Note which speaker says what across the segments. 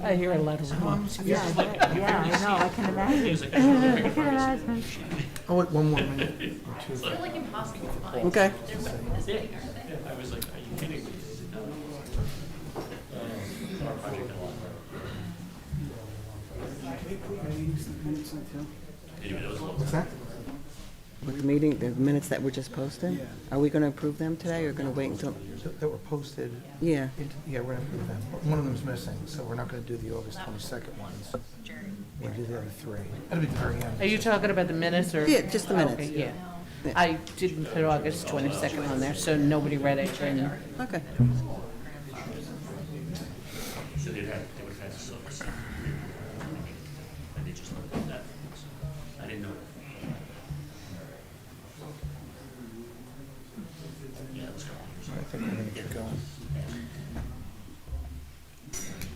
Speaker 1: I hear a lot of them.
Speaker 2: Yeah, I know, I can imagine. I can imagine.
Speaker 3: Oh, wait, one more minute or two.
Speaker 4: It's like impossible to find.
Speaker 1: Okay.
Speaker 4: They're like this big, aren't they?
Speaker 5: I was like, are you kidding me? Our project in Long Did you know it was
Speaker 3: What's that?
Speaker 1: With the meeting, the minutes that were just posted? Are we going to approve them today, or going to wait until?
Speaker 3: That were posted.
Speaker 1: Yeah.
Speaker 3: Yeah, we're gonna do that. One of them's missing, so we're not gonna do the August 22nd ones. We'll do the other three. That'll be the very end.
Speaker 6: Are you talking about the minutes or?
Speaker 1: Yeah, just the minutes.
Speaker 6: Okay, yeah.
Speaker 1: Yeah.
Speaker 6: I didn't put August 22nd on there, so nobody read it. And
Speaker 1: Okay.
Speaker 5: So they would have silver stuff. And they just looked at that. I didn't know. Yeah, let's go.
Speaker 3: I think we're gonna get going.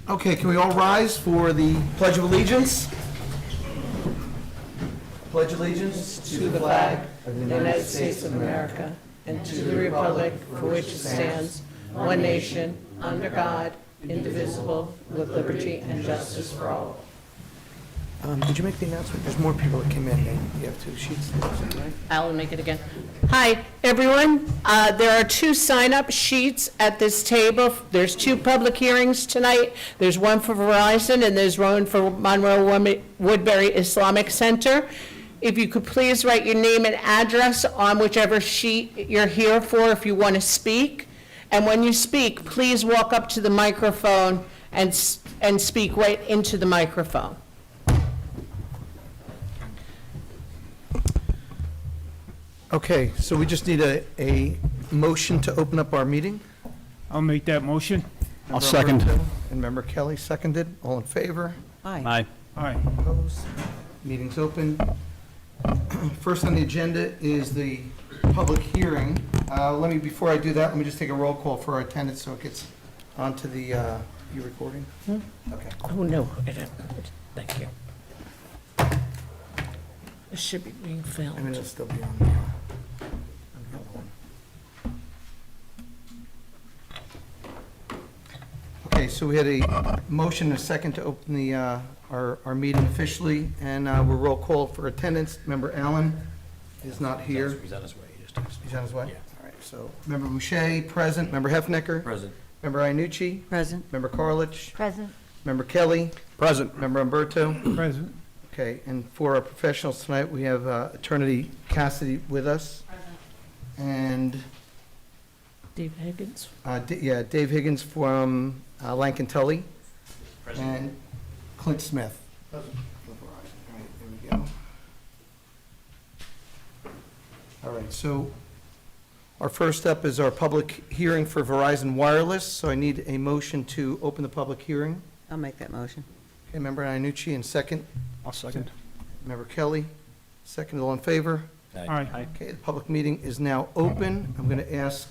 Speaker 3: Okay, can we all rise for the Pledge of Allegiance? Pledge allegiance
Speaker 6: to the flag of the United States of America and to the republic for which it stands, one nation, under God, indivisible, with liberty and justice for all.
Speaker 3: Did you make the announcement? There's more people that came in. You have two sheets, right?
Speaker 6: I'll make it again. Hi, everyone. There are two sign-up sheets at this table. There's two public hearings tonight. There's one for Verizon and there's one for Monroe Woodbury Islamic Center. If you could please write your name and address on whichever sheet you're here for if you want to speak. And when you speak, please walk up to the microphone and speak right into the microphone.
Speaker 3: Okay, so we just need a motion to open up our meeting.
Speaker 7: I'll make that motion.
Speaker 3: I'll second. And Member Kelly seconded. All in favor?
Speaker 1: Aye.
Speaker 7: Aye.
Speaker 3: Opposed? Meeting's open. First on the agenda is the public hearing. Before I do that, let me just take a roll call for our attendance so it gets onto the, you recording? Okay.
Speaker 6: Oh, no, I don't. Thank you. It should be being
Speaker 3: I
Speaker 6: filmed.
Speaker 3: mean, it'll still be on the other one. Okay, so we had a motion and a second to open the, our meeting officially, and we'll roll call for attendance. Member Allen is not here.
Speaker 5: He's on his way. He just texted me.
Speaker 3: He's on his way?
Speaker 5: Yeah.
Speaker 3: All right, so Member Boucher, present. Member Hefnecker?
Speaker 5: Present.
Speaker 3: Member Iannucci?
Speaker 1: Present.
Speaker 3: Member Carlich?
Speaker 2: Present.
Speaker 3: Member Kelly?
Speaker 5: Present.
Speaker 3: Member Umberto?
Speaker 7: Present.
Speaker 3: Okay, and for our professionals tonight, we have Attorney Cassidy with us. And,
Speaker 6: Dave Higgins.
Speaker 3: Dave Higgins from Lankin Tully.
Speaker 5: Present.
Speaker 3: And Clint Smith. All right, there we go. All right, so our first up is our public hearing for Verizon Wireless. So I need a motion to open the public hearing.
Speaker 1: I'll make that motion.
Speaker 3: Okay, Member Iannucci, and second.
Speaker 7: I'll second.
Speaker 3: Member Kelly, second. All in favor?
Speaker 7: Aye.
Speaker 3: Okay, the public meeting is now open. I'm going to ask,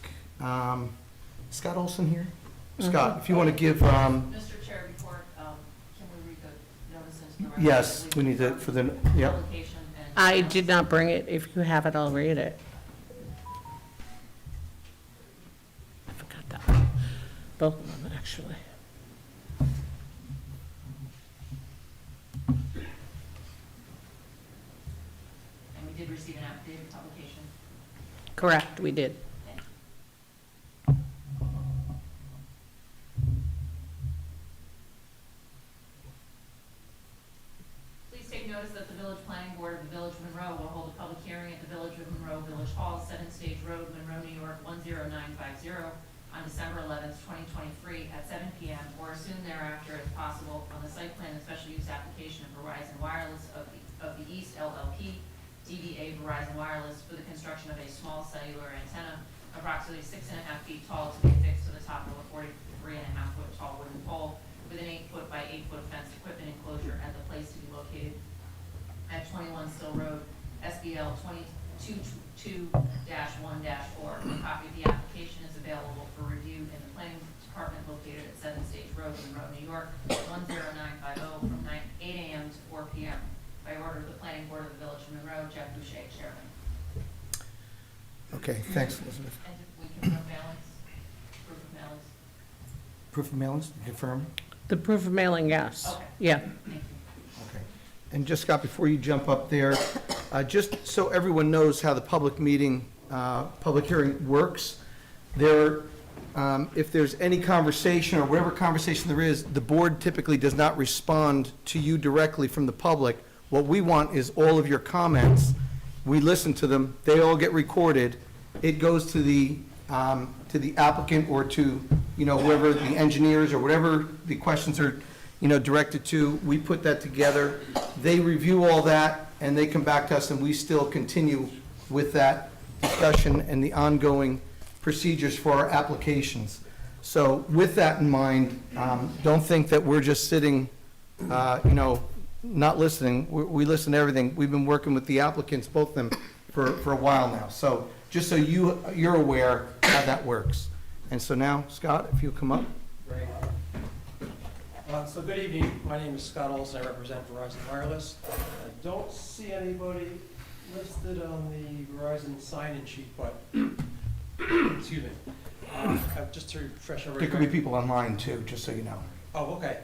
Speaker 3: Scott Olson here? Scott, if you want to give,
Speaker 4: Mr. Chair, before, can we read the notice into the record?
Speaker 3: yes, we need to, for the, yep.
Speaker 4: Publication and-
Speaker 6: I did not bring it. If you have it, I'll read it. I forgot that one. Both of them, actually.
Speaker 4: And we did receive an affidavit publication.
Speaker 6: Correct, we did.
Speaker 4: Please take notice that the Village Planning Board of the Village of Monroe will hold a public hearing at the Village of Monroe Village Hall, 7 Stage Road, Monroe, New York, 10950, on December 11th, 2023, at 7 p.m. or as soon thereafter as possible on the site plan and special use application of Verizon Wireless of the East LLP, DBA Verizon Wireless, for the construction of a small cellular antenna approximately 6.5 feet tall to be affixed to the top of a 43.5-foot tall wooden pole with an 8-foot by 8-foot fenced equipment enclosure at the place to be located at 21 Still Road, SBL 222-1-4. A copy of the application is available for review in the planning department located at 7 Stage Road, Monroe, New York, 10950, from 8 a.m. to 4 p.m. By order of the Planning Board of the Village of Monroe, Jeff Boucher, Chairman.
Speaker 3: Okay, thanks, Elizabeth.
Speaker 4: And we can have balance, proof of balance.
Speaker 3: Proof of mailings, confirm?
Speaker 6: The proof of mailing, yes.
Speaker 4: Okay.
Speaker 6: Yeah.
Speaker 3: Okay. And just, Scott, before you jump up there, just so everyone knows how the public hearing works, if there's any conversation or whatever conversation there is, the board typically does not respond to you directly from the public. What we want is all of your comments. We listen to them, they all get recorded. It goes to the applicant or to, whoever the engineers or whatever the questions are, directed to. We put that together. They review all that and they come back to us and we still continue with that discussion and the ongoing procedures for our applications. So with that in mind, don't think that we're just sitting, not listening. We listen to everything. We've been working with the applicants, both of them, for a while now. So just so you're aware how that works. And so now, Scott, if you come up.
Speaker 8: Great. So good evening. My name is Scott Olson. I represent Verizon Wireless. I don't see anybody listed on the Verizon sign-in sheet, but excuse me. Just to refresh
Speaker 3: There
Speaker 8: everybody's
Speaker 3: could be people online too, just so you know.
Speaker 8: Oh, okay.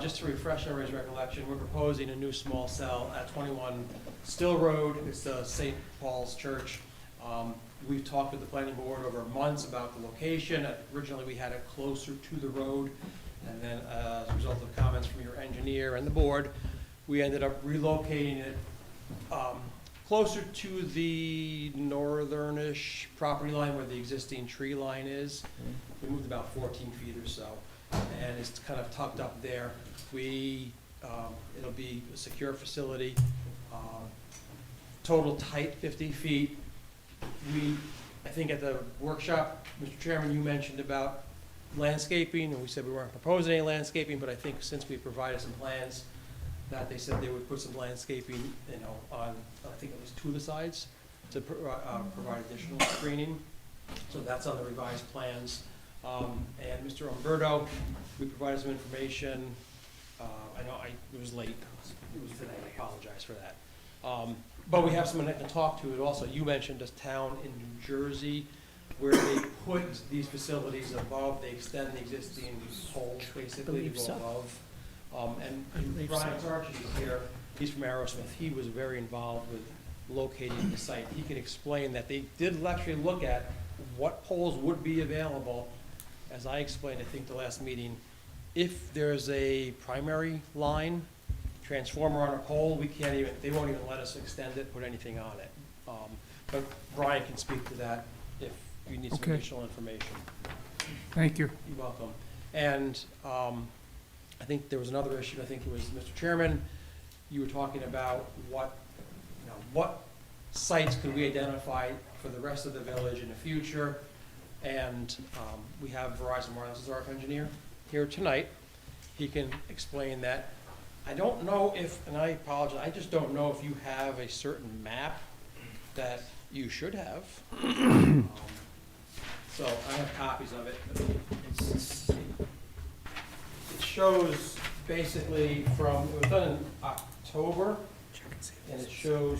Speaker 8: Just to refresh everybody's recollection, we're proposing a new small cell at 21 Still Road. It's St. Paul's Church. We've talked with the planning board over months about the location. Originally, we had it closer to the road, and then as a result of comments from your engineer and the board, we ended up relocating it closer to the northernish property line where the existing tree line is. We moved about 14 feet or so, and it's kind of tucked up there. It'll be a secure facility, total tight 50 feet. I think at the workshop, Mr. Chairman, you mentioned about landscaping, and we said we weren't proposing any landscaping, but I think since we provided some plans, that they said they would put some landscaping, on, I think at least 2 of the sides to provide additional screening. So that's on the revised plans. And Mr. Umberto, we provided some information. I know it was late. It was today. I apologize for that. But we have someone that can talk to it also. You mentioned a town in New Jersey where they put these facilities above. They extend the existing poles basically to go above. And Brian Sarchi is here. He's from Aerosmith. He was very involved with locating the site. He can explain that they did actually look at what poles would be available. As I explained, I think the last meeting, if there's a primary line, transformer on a pole, they won't even let us extend it, put anything on it. But Brian can speak to that if you need some
Speaker 7: Okay.
Speaker 8: additional information.
Speaker 7: Thank you.
Speaker 8: You're welcome. And I think there was another issue, I think it was, Mr. Chairman, you were talking about what sites could we identify for the rest of the village in the future? And we have Verizon Wireless as our engineer here tonight. He can explain that. I don't know if, and I apologize, I just don't know if you have a certain map that you should have. So I have copies of it. It shows basically it was done in October, and it shows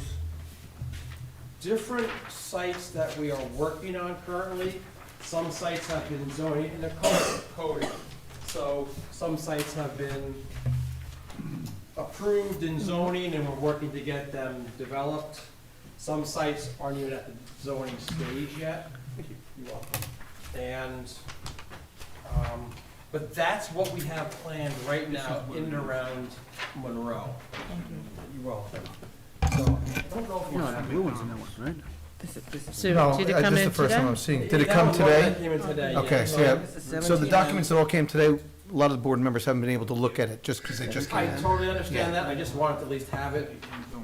Speaker 8: different sites that we are working on currently. Some sites have been zoning in the code. So some sites have been approved in zoning and we're working to get them developed. Some sites aren't even at the zoning stage yet. You're welcome. And, but that's what we have planned right now in and around Monroe. You're welcome. So, I don't know if you have
Speaker 7: blue one's in that one, right?
Speaker 6: So
Speaker 3: No,
Speaker 6: did it come
Speaker 3: this is
Speaker 6: in
Speaker 3: the first time
Speaker 6: today?
Speaker 3: I'm seeing it. Did it
Speaker 8: That
Speaker 3: come
Speaker 8: was one that
Speaker 3: today?
Speaker 8: came in today,
Speaker 3: Okay,
Speaker 8: yeah.
Speaker 3: so
Speaker 1: This is
Speaker 3: so the
Speaker 1: 17.
Speaker 3: documents that all came today, a lot of the board members haven't been able to look at it just because they just
Speaker 8: I
Speaker 3: came in.
Speaker 8: totally understand that, I just wanted to at least have it.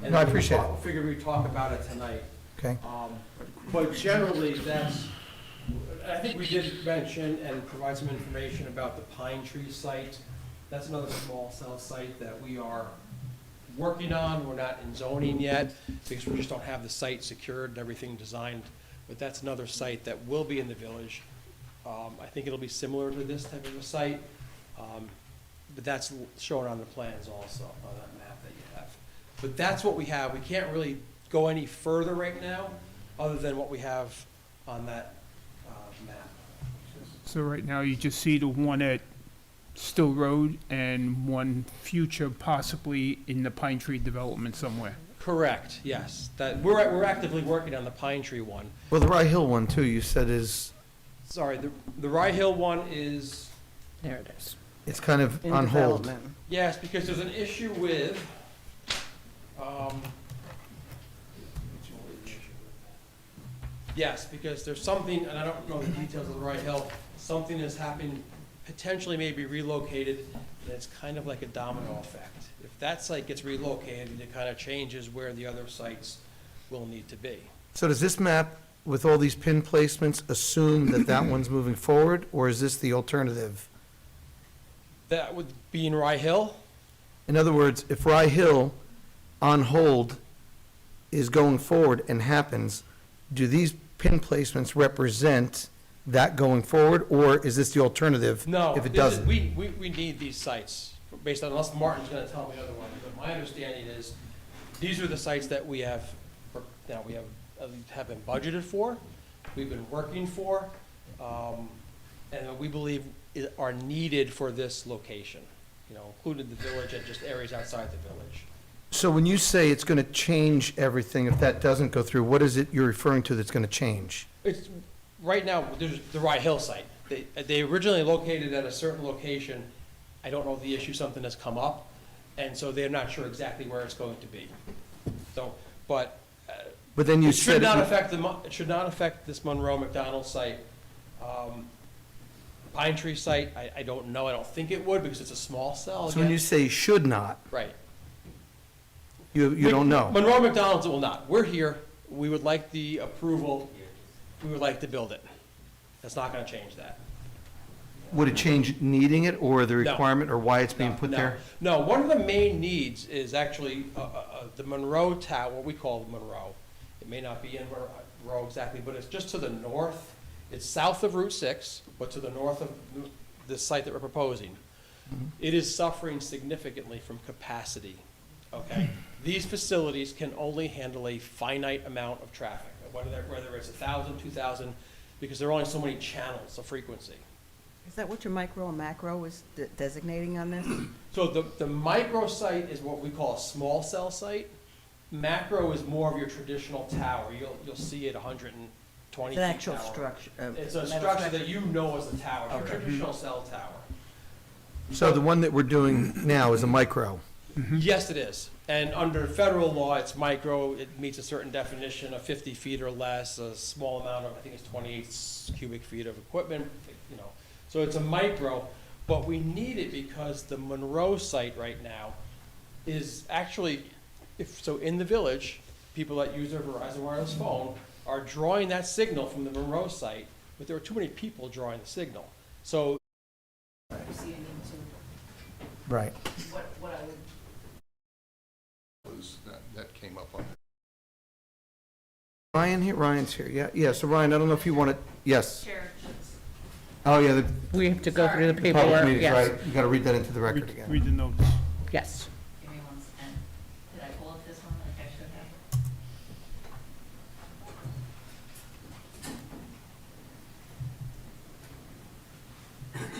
Speaker 8: And
Speaker 3: No, I appreciate it.
Speaker 8: Figured we'd talk about it tonight.
Speaker 3: Okay,
Speaker 8: But generally, I think we did mention and provide some information about the Pine Tree site. That's another small cell site that we are working on. We're not in zoning yet because we just don't have the site secured and everything designed. But that's another site that will be in the village. I think it'll be similar to this type of a site. But that's shown on the plans also, on that map that you have. But that's what we have. We can't really go any further right now, other than what we have on that map.
Speaker 7: So right now, you just see the one at Still Road and one future possibly in the Pine Tree development somewhere.
Speaker 8: Correct, yes. That, we're actively working on the Pine Tree one.
Speaker 3: Well, the Rye Hill one too, you said
Speaker 8: Sorry, the Rye Hill one is,
Speaker 6: There it is.
Speaker 3: it's kind of
Speaker 1: In
Speaker 3: on hold.
Speaker 1: development.
Speaker 8: yes, because there's an issue with, yes, because there's something, and I don't know the details of the Rye Hill, something has happened, potentially maybe relocated, and it's kind of like a domino effect. If that site gets relocated, it kind of changes where the other sites will need to be.
Speaker 3: So does this map, with all these pin placements, assume that that one's moving forward, or is this the alternative?
Speaker 8: That would be in Rye Hill?
Speaker 3: In other words, if Rye Hill on hold is going forward and happens, do these pin placements represent that going forward, or is this the alternative
Speaker 8: No.
Speaker 3: if it
Speaker 8: this is-
Speaker 3: doesn't?
Speaker 8: We need these sites, based on, unless Martin's gonna tell me otherwise, but my understanding is, these are the sites that we have, have been budgeted for, we've been working for, and we believe are needed for this location, including the village and just areas outside the village.
Speaker 3: So when you say it's going to change everything, if that doesn't go through, what is it you're referring to that's going to change?
Speaker 8: It's, right now, there's the Rye Hill site. They originally located at a certain location. I don't know the issue, something has come up, and so they're not sure exactly where it's going to be. So, but
Speaker 3: Then you
Speaker 8: it should
Speaker 3: said,
Speaker 8: not affect it should not affect this Monroe McDonald site. Pine Tree site, I don't know. I don't think it would because it's a small cell.
Speaker 3: so when you
Speaker 8: again.
Speaker 3: say should not,
Speaker 8: Right.
Speaker 3: you don't know.
Speaker 8: Monroe McDonald's it will not. We're here. We would like the approval. We would like to build it. That's not going to change that.
Speaker 3: Would it change needing it, or the
Speaker 8: No.
Speaker 3: requirement, or why it's being put
Speaker 8: No.
Speaker 3: there?
Speaker 8: No, one of the main needs is actually the Monroe Tower, what we call Monroe. It may not be in Monroe exactly, but it's just to the north. It's south of Route 6, but to the north of this site that we're proposing. It is suffering significantly from capacity, okay? These facilities can only handle a finite amount of traffic, whether it's 1,000, 2,000, because there are only so many channels of frequency.
Speaker 1: Is that what your micro and macro is designating on this?
Speaker 8: So the micro site is what we call a small cell site. Macro is more of your traditional tower. You'll see it 120
Speaker 1: It's an
Speaker 8: feet
Speaker 1: actual
Speaker 8: tower.
Speaker 1: structure.
Speaker 8: It's a
Speaker 1: metal
Speaker 8: structure that you know as a tower, it's a
Speaker 1: Okay.
Speaker 8: traditional cell tower.
Speaker 3: So the one that we're doing now is a micro.
Speaker 8: Yes, it is. And under federal law, it's micro. It meets a certain definition of 50 feet or less, a small amount of, I think it's 28 cubic feet of equipment, So it's a micro, but we need it because the Monroe site right now is actually, in the village, people that use their Verizon wireless phone are drawing that signal from the Monroe site, but there are too many people drawing the signal. So
Speaker 4: You see a need to,
Speaker 3: Right.
Speaker 4: what I would
Speaker 9: that came up on.
Speaker 3: Ryan here, Ryan's here, yeah, so Ryan, I don't know if you want to, yes.
Speaker 4: share, just
Speaker 3: Oh, yeah, the
Speaker 6: We have to go through the
Speaker 3: public
Speaker 6: paperwork,
Speaker 3: meetings,
Speaker 6: yes,
Speaker 3: right, you got to read that into the record again.
Speaker 7: Read the notice.
Speaker 6: yes.
Speaker 4: give me 1 second. Did I pull up this one like I should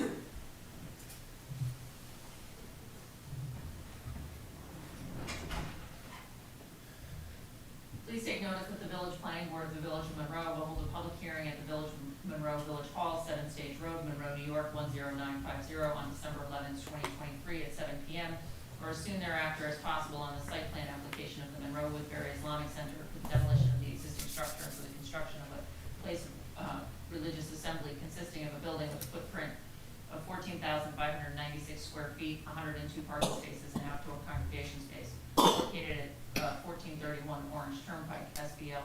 Speaker 4: have? Please take notice that the Village Planning Board of the Village of Monroe will hold a public hearing at the Village of Monroe Village Hall, 7 Stage Road, Monroe, New York, 10950 on December 11th, 2023 at 7 p.m. or as soon thereafter as possible on the site plan application of the Monroe Woodbury Islamic Center for the demolition of the existing structure and for the construction of a place of religious assembly consisting of a building with a footprint of 14,596 square feet, 102 parking spaces, and outdoor congregation space located at 1431 Orange Turnpike, SBL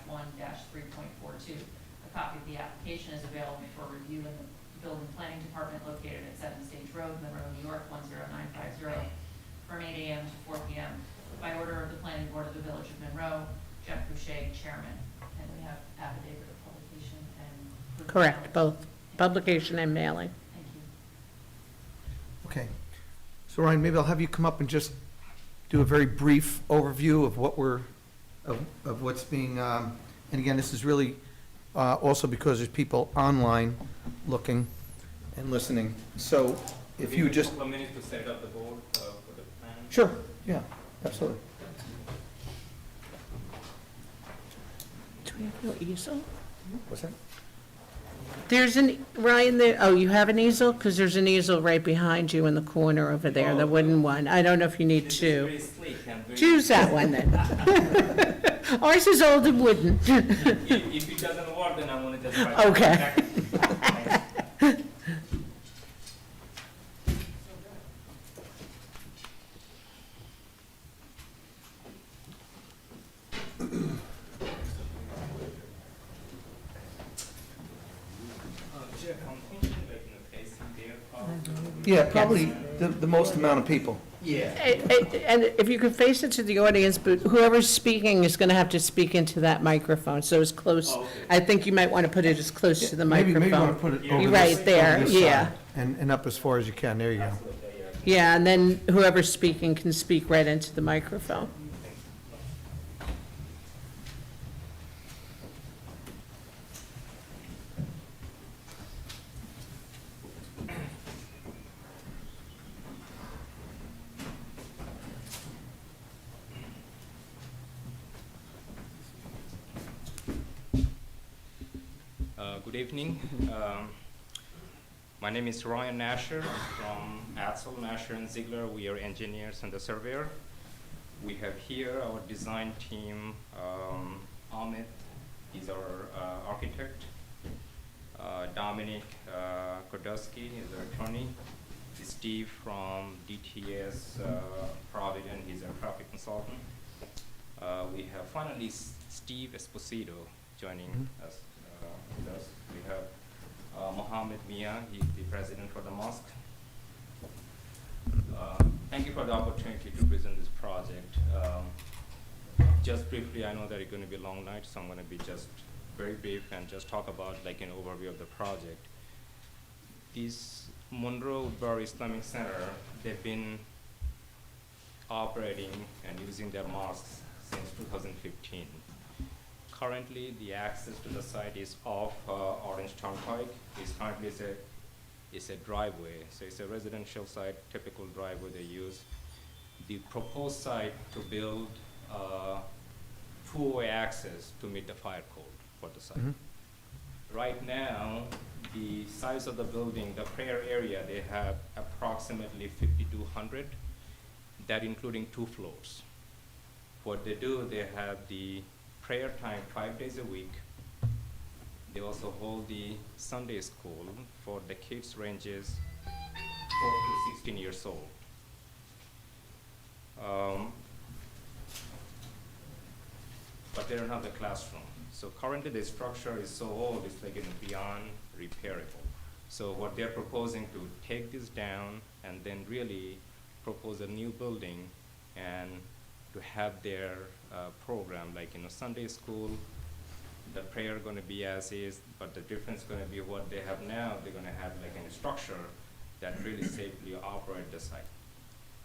Speaker 4: 231-1-3.42. A copy of the application is available for review in the Building Planning Department located at 7 Stage Road, Monroe, New York, 10950, from 8 a.m. to 4 p.m. By order of the Planning Board of the Village of Monroe, Jeff Boucher, Chairman. And we have affidavit of publication and. proof of
Speaker 6: Correct,
Speaker 4: mailing.
Speaker 6: both publication and mailing.
Speaker 4: Thank you.
Speaker 3: Okay. So Ryan, maybe I'll have you come up and just do a very brief overview of what of what's being, and again, this is really also because there's people online looking. and listening. So if you just,
Speaker 9: A couple of minutes to set up the board for the plan.
Speaker 3: sure, yeah, absolutely.
Speaker 6: Do we have no easel?
Speaker 3: What's that?
Speaker 6: There's Ryan, there, oh, you have an easel? Because there's an easel right behind you in the corner over there, the wooden one. I don't know if you need
Speaker 9: This is
Speaker 6: two.
Speaker 9: very sleek and very.
Speaker 6: Choose that one then. Ours is old and wooden.
Speaker 9: If it doesn't work, then I'm gonna just try to.
Speaker 6: Okay.
Speaker 9: Thanks. Jeff, I'm thinking like, facing there, probably.
Speaker 3: Yeah, probably the most amount of people.
Speaker 9: Yeah.
Speaker 6: And if you could face it to the audience, but whoever's speaking is going to have to speak into that microphone, so as close,
Speaker 9: Oh, okay.
Speaker 6: I think you might want to put it as close to the
Speaker 3: Maybe you want to
Speaker 6: microphone.
Speaker 3: put it
Speaker 9: You're
Speaker 3: over
Speaker 6: right
Speaker 3: this,
Speaker 6: there,
Speaker 3: over this
Speaker 6: yeah.
Speaker 3: side, and up as far as you can, there you go.
Speaker 9: Absolutely, yeah.
Speaker 6: Yeah, and then whoever's speaking can speak right into the microphone.
Speaker 9: Good evening. My name is Ryan Nasher from Atzel, Nasher and Ziegler. We are engineers and the surveyor. We have here our design team, Amit, he's our architect. Dominic Kodowski is our attorney. Steve from DTS Provident, he's our traffic consultant. We have finally Steve Esposito joining us. With us. We have Mohammed Mia, he's the president for the mosque. Thank you for the opportunity to present this project. Just briefly, I know that it's going to be a long night, so I'm going to be just very brief and just talk about like an overview of the project. This Monroe Woodbury Islamic Center, they've been operating and using their mosques since 2015. Currently, the access to the site is off Orange Turnpike. It's currently it's a driveway, so it's a residential site, typical driveway they use. The proposed site to build two-way access to meet the fire code for the site. Right now, the size of the building, the prayer area, they have approximately 5,200, that including 2 floors. What they do, they have the prayer time 5 days a week. They also hold the Sunday school for the kids ranges 4 to 16 years old. But they don't have the classroom. So currently the structure is so old, it's like beyond repairable. So what they're proposing to take this down and then really propose a new building and to have their program, like Sunday school, the prayer going to be as is, but the difference going to be what they have now, they're going to have like a structure that really safely operate the site.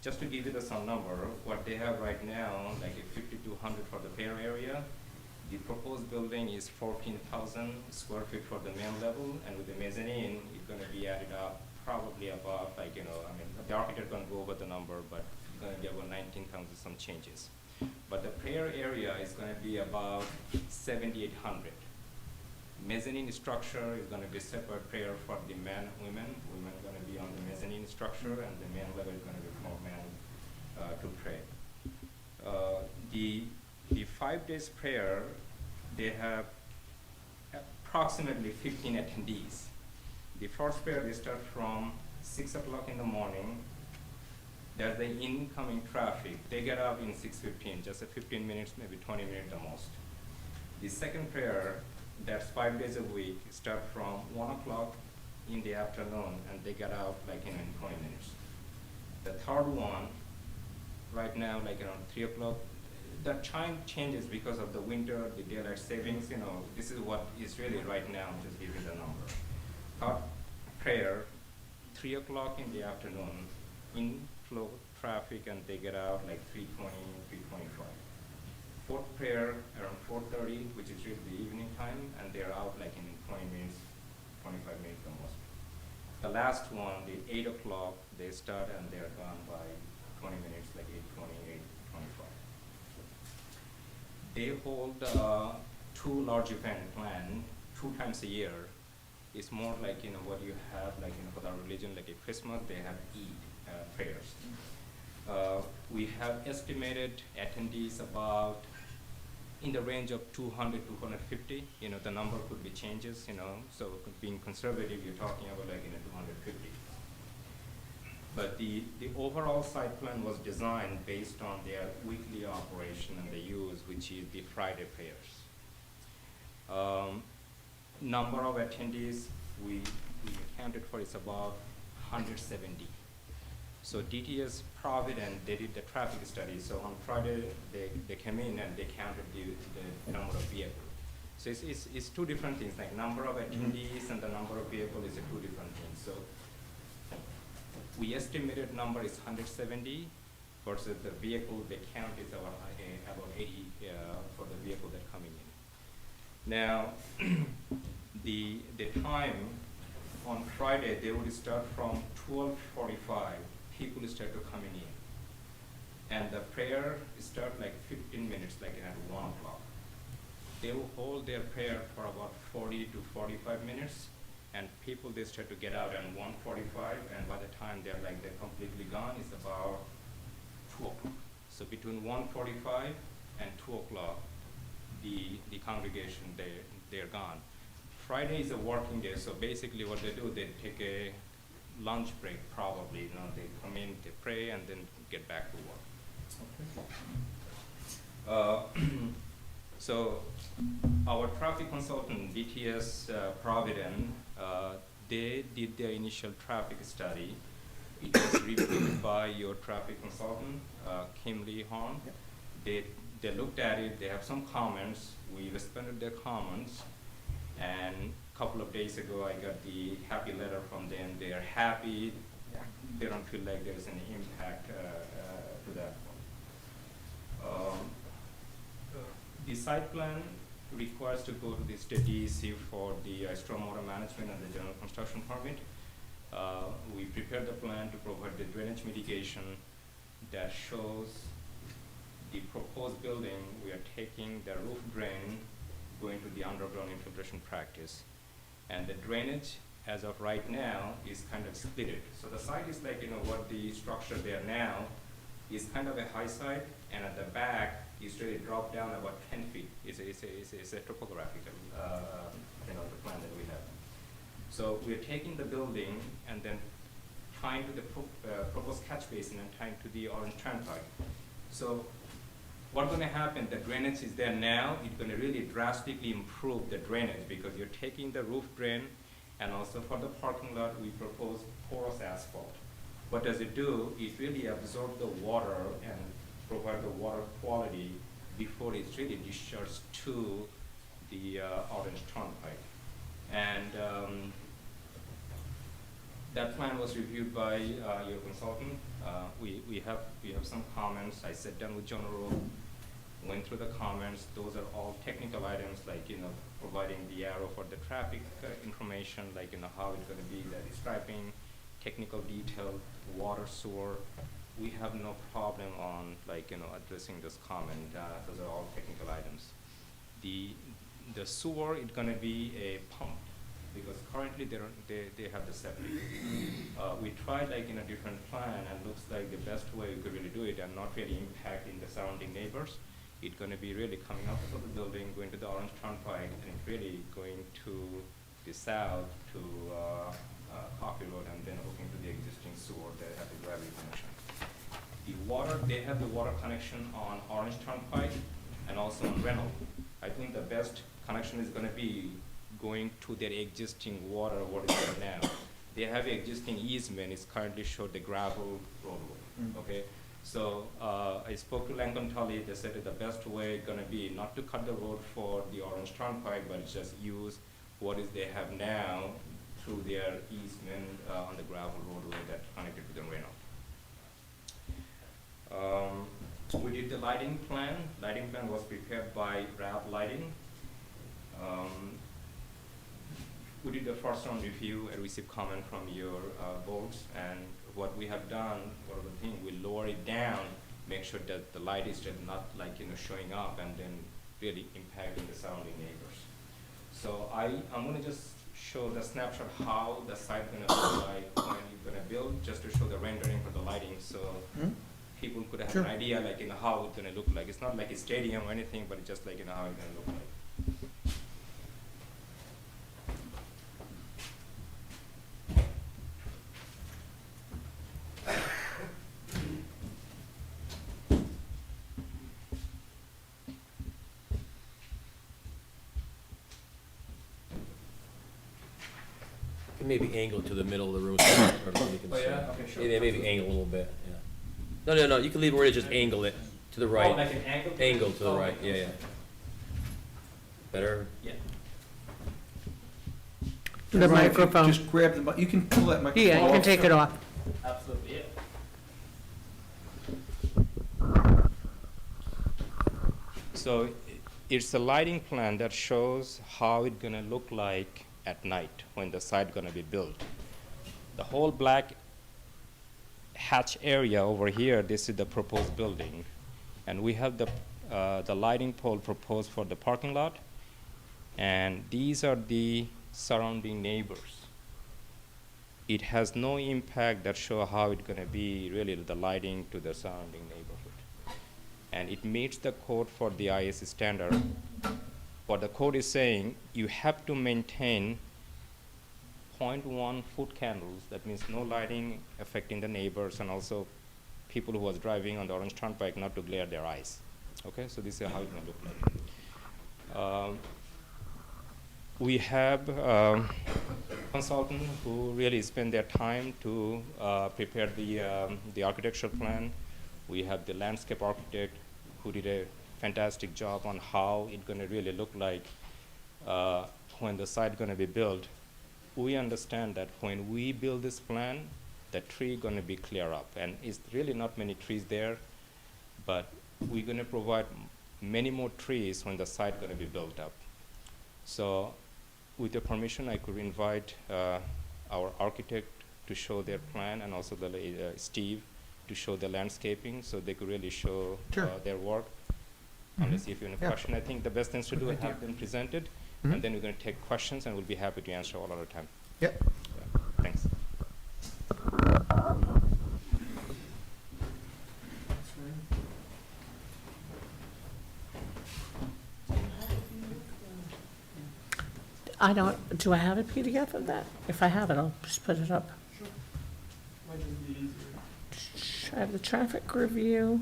Speaker 9: Just to give you some number, what they have right now, like a 5,200 for the prayer area, the proposed building is 14,000 square feet for the main level, and with the mezzanine, it's going to be added up probably about the architect going to go over the number, but it's going to be about 19,000 some changes. But the prayer area is going to be about 7,800. Mezzanine structure is going to be separate prayer for the men, women. Women are going to be on the mezzanine structure, and the main level is going to be for men to pray. The 5 days prayer, they have approximately 15 attendees. The first prayer, they start from 6 o'clock in the morning. There's the incoming traffic. They get up in 6:15, just 15 minutes, maybe 20 minutes the most. The second prayer, that's 5 days a week, start from 1 o'clock in the afternoon, and they get out like in 20 minutes. The third one, right now, like around 3 o'clock, the time changes because of the winter, the daylight savings, this is what is really right now, just giving the number. Third prayer, 3 o'clock in the afternoon, inflow traffic, and they get out like 3:20, 3:25. Fourth prayer around 4:30, which is really the evening time, and they're out like in 20 minutes, 25 minutes the most. The last one, the 8 o'clock, they start and they're gone by 20 minutes, like 8:20, 8:25. They hold 2 large event planned 2 times a year. It's more like, what you have, like, for the religion, like at Christmas, they have Eid prayers. We have estimated attendees about in the range of 200, 250. The number could be changes, so being conservative, you're talking about like 250. But the overall site plan was designed based on their weekly operation and the use, which is the Friday prayers. Number of attendees we accounted for is about 170. So DTS Provident, they did the traffic study. So on Friday, they came in and they counted the number of vehicles. So it's 2 different things, like number of attendees and the number of vehicles is 2 different things. So we estimated number is 170 versus the vehicle they count is about 80 for the vehicle that coming in. Now, the time on Friday, they would start from 12:45. People start to coming in, and the prayer start like 15 minutes, like at 1 o'clock. They will hold their prayer for about 40 to 45 minutes, and people they start to get out at 1:45, and by the time they're completely gone, it's about 2 o'clock. So between 1:45 and 2 o'clock, the congregation they're gone. Friday is a working day, so basically what they do, they take a lunch break probably. They come in, they pray, and then get back to work. So our traffic consultant, DTS Provident, they did their initial traffic study. It was reviewed by your traffic consultant, Kim Lee Horn. They looked at it, they have some comments. We responded their comments, and a couple of days ago I got the happy letter from them. They are happy. They don't feel like there's any impact to that one. The site plan requires to go to the state DEC for the stormwater management and the general construction permit. We prepared the plan to provide the drainage mitigation that shows the proposed building. We are taking the roof drain going to the underground infiltration practice. And the drainage, as of right now, is kind of splitted. So the site is like, what the structure there now is kind of a high side, and at the back, is really dropped down about 10 feet. It's a topographical, the plan that we have. So we're taking the building and then tying to the proposed catch basin and tying to the orange turnpike. So what's going to happen, the drainage is there now. It's going to really drastically improve the drainage because you're taking the roof drain, and also for the parking lot, we propose porous asphalt. What does it do? It really absorbs the water and provide the water quality before it's really discharged to the orange turnpike. And that plan was reviewed by your consultant. We have some comments. I sat down with John Rowe, went through the comments. Those are all technical items, like providing the arrow for the traffic information, like how it's going to be, the striping, technical detail, water, sewer. We have no problem on addressing this comment. Those are all technical items. The sewer is going to be a pump, because currently they have the septic. We tried in a different plan, and looks like the best way we could really do it and not really impacting the surrounding neighbors. It's going to be really coming up to the building, going to the orange turnpike, and really going to the south to Coffee Road, and then hooking to the existing sewer that have the gravity connection. The water, they have the water connection on orange turnpike and also on Reynolds. I think the best connection is going to be going to their existing water, what is there now. They have an existing easement. It's currently showed the gravel roadway. Okay, so I spoke to Langdon Tully. They said that the best way going to be not to cut the road for the orange turnpike, but just use what is they have now through their easement on the gravel roadway that connected to the Reynolds. We did the lighting plan. Lighting plan was prepared by Rab Lighting. we did the first round review and received comment from your boards, and what we have done, one of the things, we lower it down, make sure that the light is just not like, showing up and then really impacting the surrounding neighbors. So I'm gonna just show the snapshot how the site gonna look like when you're gonna build, just to show the rendering for the lighting, so people could have
Speaker 3: Sure.
Speaker 9: an idea, like, how it's gonna look like. It's not like a stadium or anything, but it's just like, how it's gonna look like.
Speaker 10: Maybe angle to the middle of the room. So you can see.
Speaker 9: Okay, sure.
Speaker 10: Yeah, maybe angle a little bit, yeah. No, you can leave it where it is, just angle it to the
Speaker 9: Oh,
Speaker 10: right.
Speaker 9: like an angle?
Speaker 10: Angle to the
Speaker 9: Oh,
Speaker 10: right,
Speaker 9: okay.
Speaker 10: yeah. Better?
Speaker 9: Yeah.
Speaker 6: The
Speaker 3: Ryan, if you
Speaker 6: microphone.
Speaker 3: Just grab the, you can pull that microphone.
Speaker 6: Yeah, you can take it off.
Speaker 9: Absolutely, yeah. So it's a lighting plan that shows how it's gonna look like at night when the site gonna be built. The whole black hatch area over here, this is the proposed building. And we have the lighting pole proposed for the parking lot. And these are the surrounding neighbors. It has no impact that show how it's gonna be really the lighting to the surrounding neighborhood. And it meets the code for the IS standard. What the code is saying, you have to maintain 0.1 foot candles. That means no lighting affecting the neighbors and also people who was driving on the Orange Turnpike not to glare their eyes. Okay, so this is how it's gonna look like. We have consultant who really spend their time to prepare the architectural plan. We have the landscape architect who did a fantastic job on how it's gonna really look like when the site gonna be built. We understand that when we build this plan, the tree gonna be clear up, and it's really not many trees there, but we're gonna provide many more trees when the site gonna be built up. So with your permission, I could invite our architect to show their plan, and also the Steve to show the landscaping, so they could really show
Speaker 3: Sure.
Speaker 9: their work. Unless if you have a
Speaker 3: Yeah.
Speaker 9: question, I think the best thing to do
Speaker 3: Good
Speaker 9: is have
Speaker 3: idea.
Speaker 9: them presented,
Speaker 3: Mhm.
Speaker 9: and then we're gonna take questions, and we'll be happy to answer all of the time.
Speaker 3: Yep.
Speaker 9: Yeah, thanks.
Speaker 6: Do I have a PDF of that? If I have it, I'll just put it up. I have the traffic review.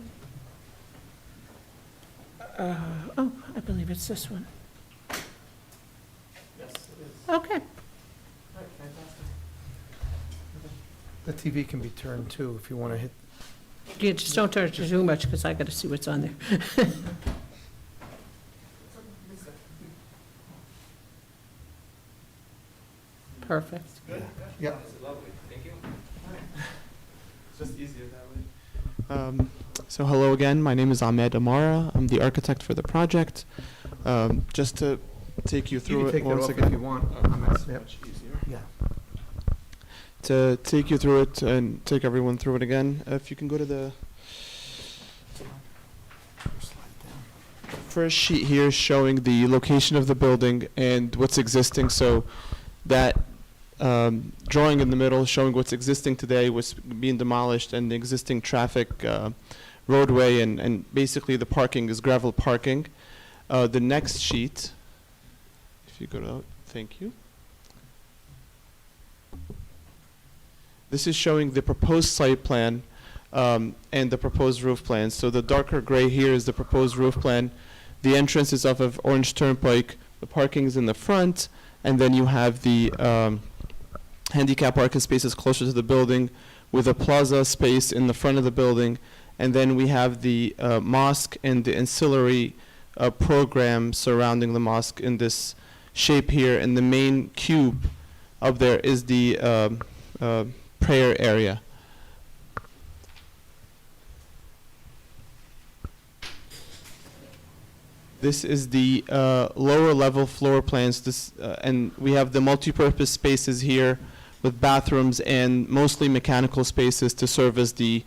Speaker 6: Oh, I believe it's this one.
Speaker 8: Yes, it is.
Speaker 6: Okay.
Speaker 8: All right, fantastic.
Speaker 3: The TV can be turned too, if you want to hit.
Speaker 6: Yeah, just don't turn it too much, because I gotta see what's on there. Perfect.
Speaker 3: Yeah.
Speaker 9: Lovely, thank you.
Speaker 8: It's just easier that way.
Speaker 11: So hello again, my name is Ahmed Amara. I'm the architect for the project. Just to take you
Speaker 3: You
Speaker 11: through
Speaker 3: can
Speaker 11: it
Speaker 3: take that
Speaker 11: once
Speaker 3: off if
Speaker 11: again.
Speaker 3: you want. Yep.
Speaker 8: Much easier.
Speaker 3: Yeah.
Speaker 11: To take you through it and take everyone through it again, if you can go to the first sheet here showing the location of the building and what's existing. So that drawing in the middle showing what's existing today, what's being demolished, and the existing traffic roadway, and basically the parking is gravel parking. The next sheet, if you go to, thank you. This is showing the proposed site plan and the proposed roof plan. So the darker gray here is the proposed roof plan. The entrance is off of Orange Turnpike. The parking is in the front, and then you have the handicap parking spaces closer to the building with a plaza space in the front of the building. And then we have the mosque and the ancillary program surrounding the mosque in this shape here. And the main cube up there is the prayer area. This is the lower level floor plans. And we have the multi-purpose spaces here with bathrooms and mostly mechanical spaces to service the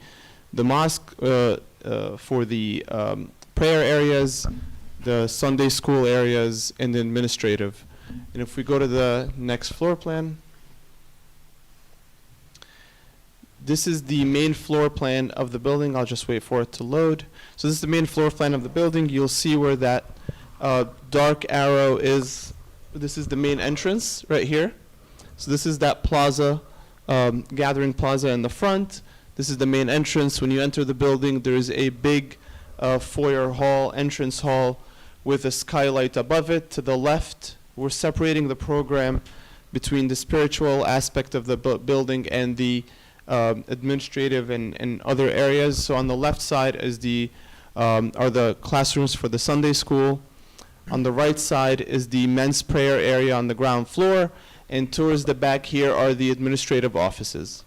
Speaker 11: mosque for the prayer areas, the Sunday school areas, and the administrative. And if we go to the next floor plan, this is the main floor plan of the building. I'll just wait for it to load. So this is the main floor plan of the building. You'll see where that dark arrow is. This is the main entrance right here. So this is that plaza, gathering plaza in the front. This is the main entrance. When you enter the building, there is a big foyer hall, entrance hall, with a skylight above it. To the left, we're separating the program between the spiritual aspect of the building and the administrative and other areas. So on the left side is are the classrooms for the Sunday school. On the right side is the men's prayer area on the ground floor, and towards the back here are the administrative offices.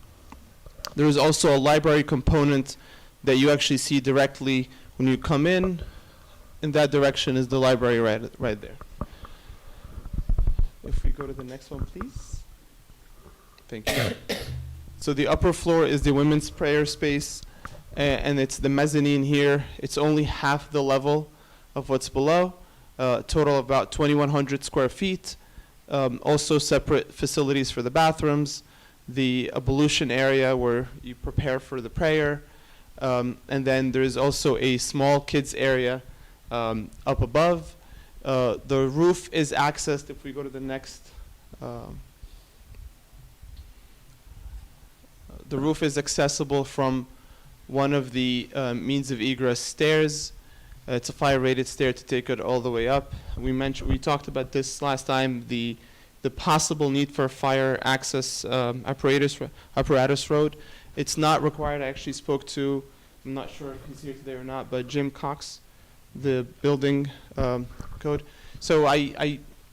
Speaker 11: There is also a library component that you actually see directly when you come in. In that direction is the library right there. If we go to the next one, please. Thank you. So the upper floor is the women's prayer space, and it's the mezzanine here. It's only half the level of what's below. Total of about 2,100 square feet. Also separate facilities for the bathrooms, the ablution area where you prepare for the prayer, and then there is also a small kids area up above. The roof is accessed, if we go to the next, the roof is accessible from one of the means of egress stairs. It's a fire-rated stair to take it all the way up. We talked about this last time, the possible need for fire access apparatus road. It's not required. I actually spoke to, I'm not sure if he's here today or not, but Jim Cox, the building code. So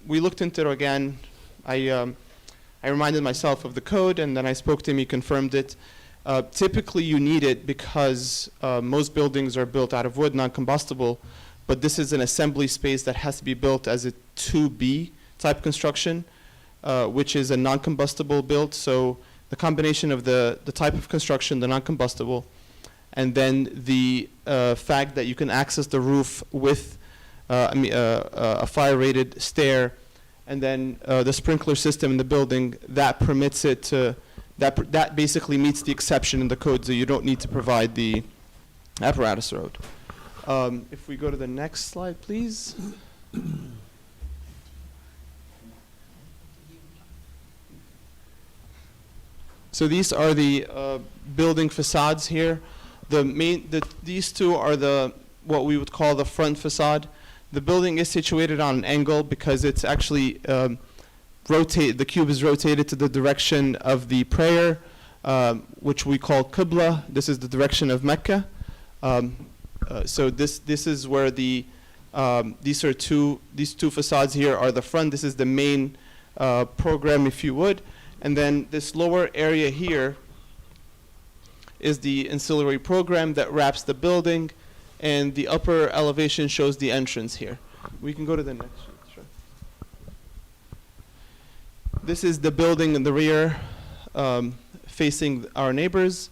Speaker 11: we looked into it again. I reminded myself of the code, and then I spoke to him. He confirmed it. Typically, you need it because most buildings are built out of wood, non-combustible, but this is an assembly space that has to be built as a 2B type construction, which is a non-combustible build. So the combination of the type of construction, the non-combustible, and then the fact that you can access the roof with a fire-rated stair, and then the sprinkler system in the building, that permits it to, that basically meets the exception in the code, so you don't need to provide the apparatus road. If we go to the next slide, please. So these are the building facades here. These two are what we would call the front facade. The building is situated on an angle because it's actually the cube is rotated to the direction of the prayer, which we call Qibla. This is the direction of Mecca. So this is where these two facades here are the front. This is the main program, if you would. And then this lower area here is the ancillary program that wraps the building, and the upper elevation shows the entrance here. We can go to the next sheet, sure. This is the building in the rear facing our neighbors.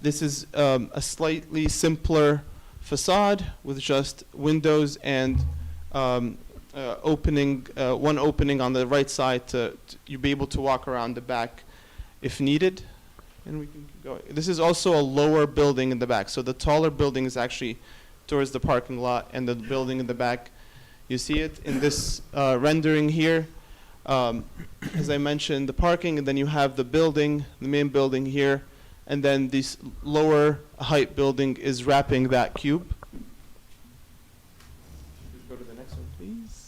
Speaker 11: This is a slightly simpler facade with just windows and one opening on the right side to you'll be able to walk around the back if needed. And we can keep going. This is also a lower building in the back. So the taller building is actually towards the parking lot, and the building in the back, you see it in this rendering here. As I mentioned, the parking, and then you have the building, the main building here, and then this lower height building is wrapping that cube. Go to the next one, please.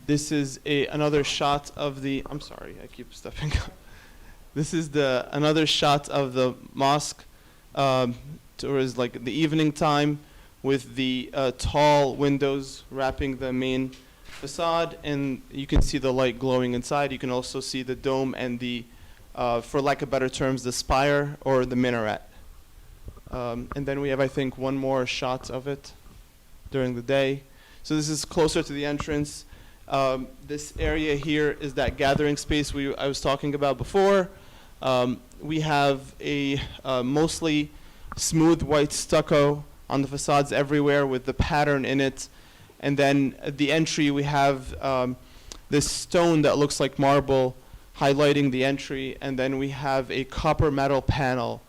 Speaker 11: This is another shot of the, I'm sorry, I keep stepping up. This is another shot of the mosque towards like the evening time with the tall windows wrapping the main facade, and you can see the light glowing inside. You can also see the dome and the, for lack of better terms, the spire or the minaret. And then we have, I think, one more shot of it during the day. So this is closer to the entrance. This area here is that gathering space I was talking about before. We have a mostly smooth white stucco on the facades everywhere with the pattern in it. And then at the entry we have this stone that looks like marble highlighting the entry. And then we have a copper metal panel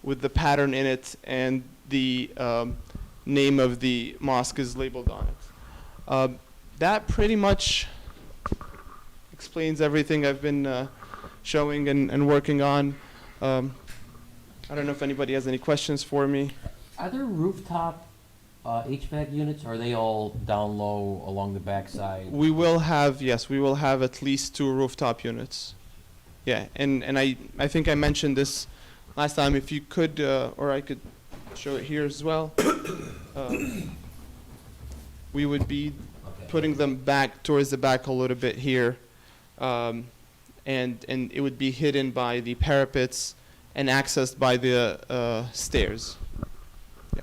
Speaker 11: with the pattern in it, and the name of the mosque is labeled on it. That pretty much explains everything I've been showing and working on. I don't know if anybody has any questions for me.
Speaker 10: Are there rooftop HVAC units, or are they all down low along the backside?
Speaker 11: We will have, yes, we will have at least 2 rooftop units. Yeah, and I think I mentioned this last time. If you could, or I could show it here as well. We would be putting them back towards the back a little bit here, and it would be hidden by the parapets and accessed by the stairs. Yeah.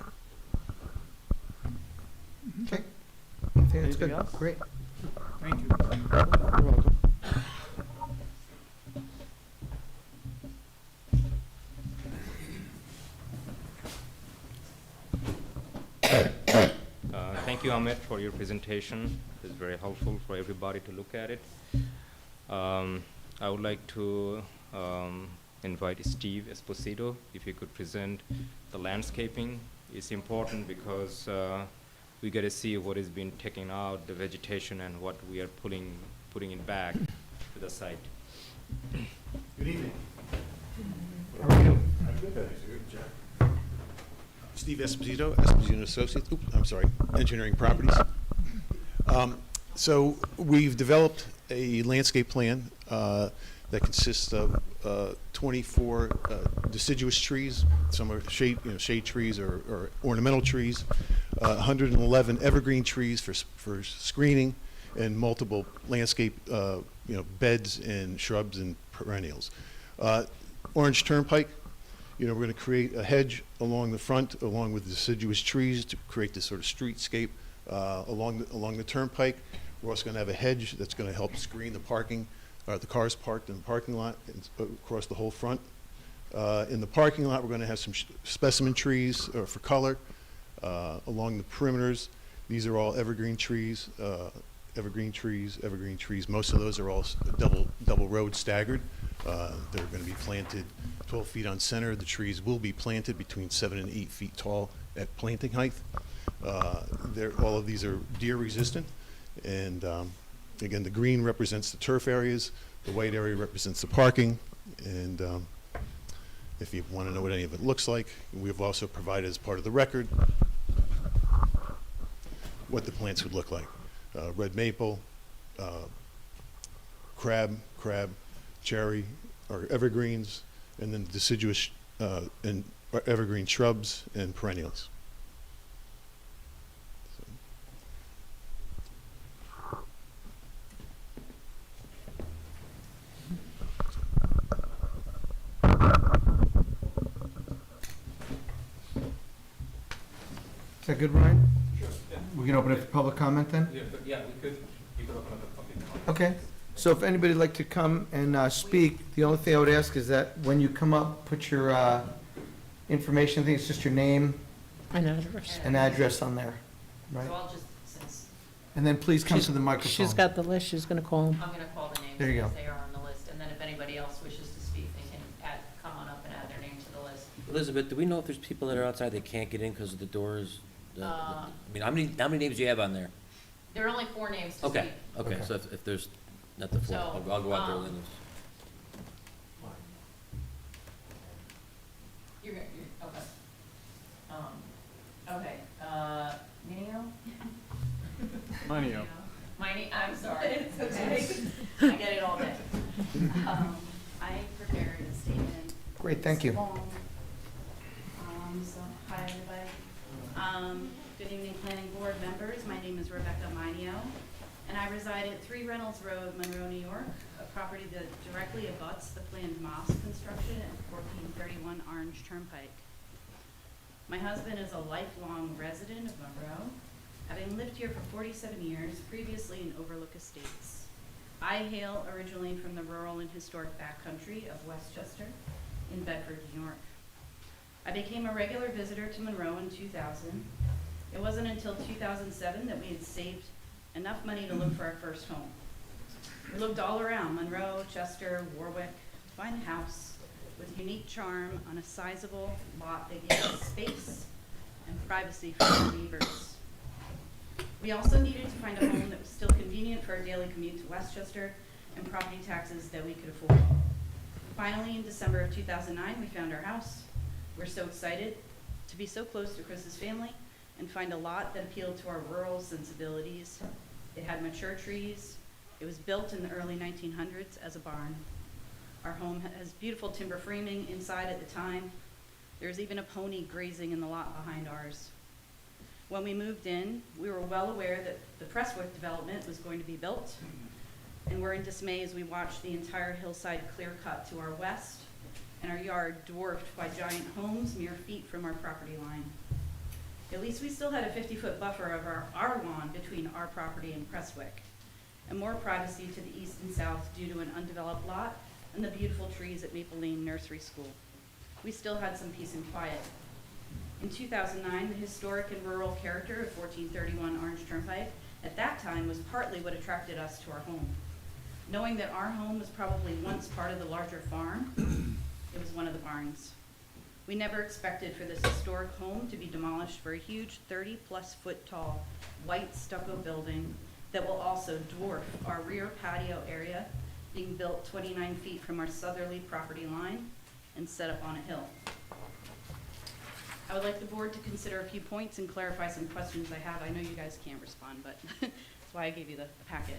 Speaker 3: Okay. I think that's
Speaker 11: Anything
Speaker 3: good.
Speaker 11: else?
Speaker 3: Great.
Speaker 7: Thank you.
Speaker 11: You're welcome.
Speaker 9: Thank you, Ahmed, for your presentation. It's very helpful for everybody to look at it. I would like to invite Steve Esposito, if you could present the landscaping. It's important because we get to see what is being taken out, the vegetation, and what we are putting it back to the site.
Speaker 3: Good evening. How are you?
Speaker 12: Steve Esposito, Esposito Associates, Engineering Properties. So we've developed a landscape plan that consists of 24 deciduous trees. Some are shade trees or ornamental trees, 111 evergreen trees for screening, and multiple landscape beds and shrubs and perennials. Orange Turnpike. We're going to create a hedge along the front, along with deciduous trees, to create this sort of streetscape along the turnpike. We're also going to have a hedge that's going to help screen the parking, the cars parked in the parking lot across the whole front. In the parking lot, we're going to have some specimen trees for color along the perimeters. These are all evergreen trees, evergreen trees. Most of those are all double road staggered. They're going to be planted 12 feet on center. The trees will be planted between 7 and 8 feet tall at planting height. All of these are deer resistant. And again, the green represents the turf areas. The white area represents the parking. And if you want to know what any of it looks like, we've also provided as part of the record what the plants would look like. Red maple, crab, cherry, or evergreens, and then deciduous and evergreen shrubs and perennials.
Speaker 3: Is that good, Ryan?
Speaker 8: Sure.
Speaker 3: We can open it for public comment then?
Speaker 8: Yeah, we could open up a public comment.
Speaker 3: Okay. So if anybody would like to come and speak, the only thing I would ask is that when you come up, put your information. I think it's just your name
Speaker 6: An address.
Speaker 3: and address on there, right?
Speaker 4: So I'll just, since
Speaker 3: And then please come to the microphone.
Speaker 6: She's got the list, she's gonna call him.
Speaker 4: I'm gonna call the names
Speaker 3: There you
Speaker 4: as
Speaker 3: go.
Speaker 4: they are on the list, and then if anybody else wishes to speak, they can come on up and add their name to the list.
Speaker 10: Elizabeth, do we know if there's people that are outside that can't get in because of the doors? I mean, how many names do you have on there?
Speaker 4: There are only 4 names to speak.
Speaker 10: Okay, okay, so if there's not the 4,
Speaker 4: So,
Speaker 10: I'll go out there with them.
Speaker 4: You're okay. Okay, Minio? I'm sorry. It's okay. I get it all day.
Speaker 13: I prepared a statement.
Speaker 3: Great, thank you.
Speaker 13: It's long. So, hi, everybody. Good evening, planning board members. My name is Rebecca Minio, and I reside at 3 Reynolds Road, Monroe, New York, a property that directly abuts the planned mosque construction at 1431 Orange Turnpike. My husband is a lifelong resident of Monroe, having lived here for 47 years, previously in Overlook Estates. I hail originally from the rural and historic backcountry of Westchester in Bedford, New York. I became a regular visitor to Monroe in 2000. It wasn't until 2007 that we had saved enough money to look for our first home. We looked all around Monroe, Chester, Warwick, to find a house with unique charm on a sizable lot that gave us space and privacy from our neighbors. We also needed to find a home that was still convenient for our daily commute to Westchester and property taxes that we could afford. Finally, in December of 2009, we found our house. We're so excited to be so close to Chris's family and find a lot that appealed to our rural sensibilities. It had mature trees. It was built in the early 1900s as a barn. Our home has beautiful timber framing inside at the time. There's even a pony grazing in the lot behind ours. When we moved in, we were well aware that the Presswick development was going to be built, and we're in dismay as we watched the entire hillside clear cut to our west and our yard dwarfed by giant homes mere feet from our property line. At least we still had a 50-foot buffer of our lawn between our property and Presswick, and more privacy to the east and south due to an undeveloped lot and the beautiful trees at Maple Lane Nursery School. We still had some peace and quiet. In 2009, the historic and rural character of 1431 Orange Turnpike at that time was partly what attracted us to our home. Knowing that our home was probably once part of the larger farm, it was one of the barns. We never expected for this historic home to be demolished for a huge 30-plus foot tall white stucco building that will also dwarf our rear patio area, being built 29 feet from our southerly property line and set up on a hill. I would like the board to consider a few points and clarify some questions I have. I know you guys can't respond, but that's why I gave you the packet.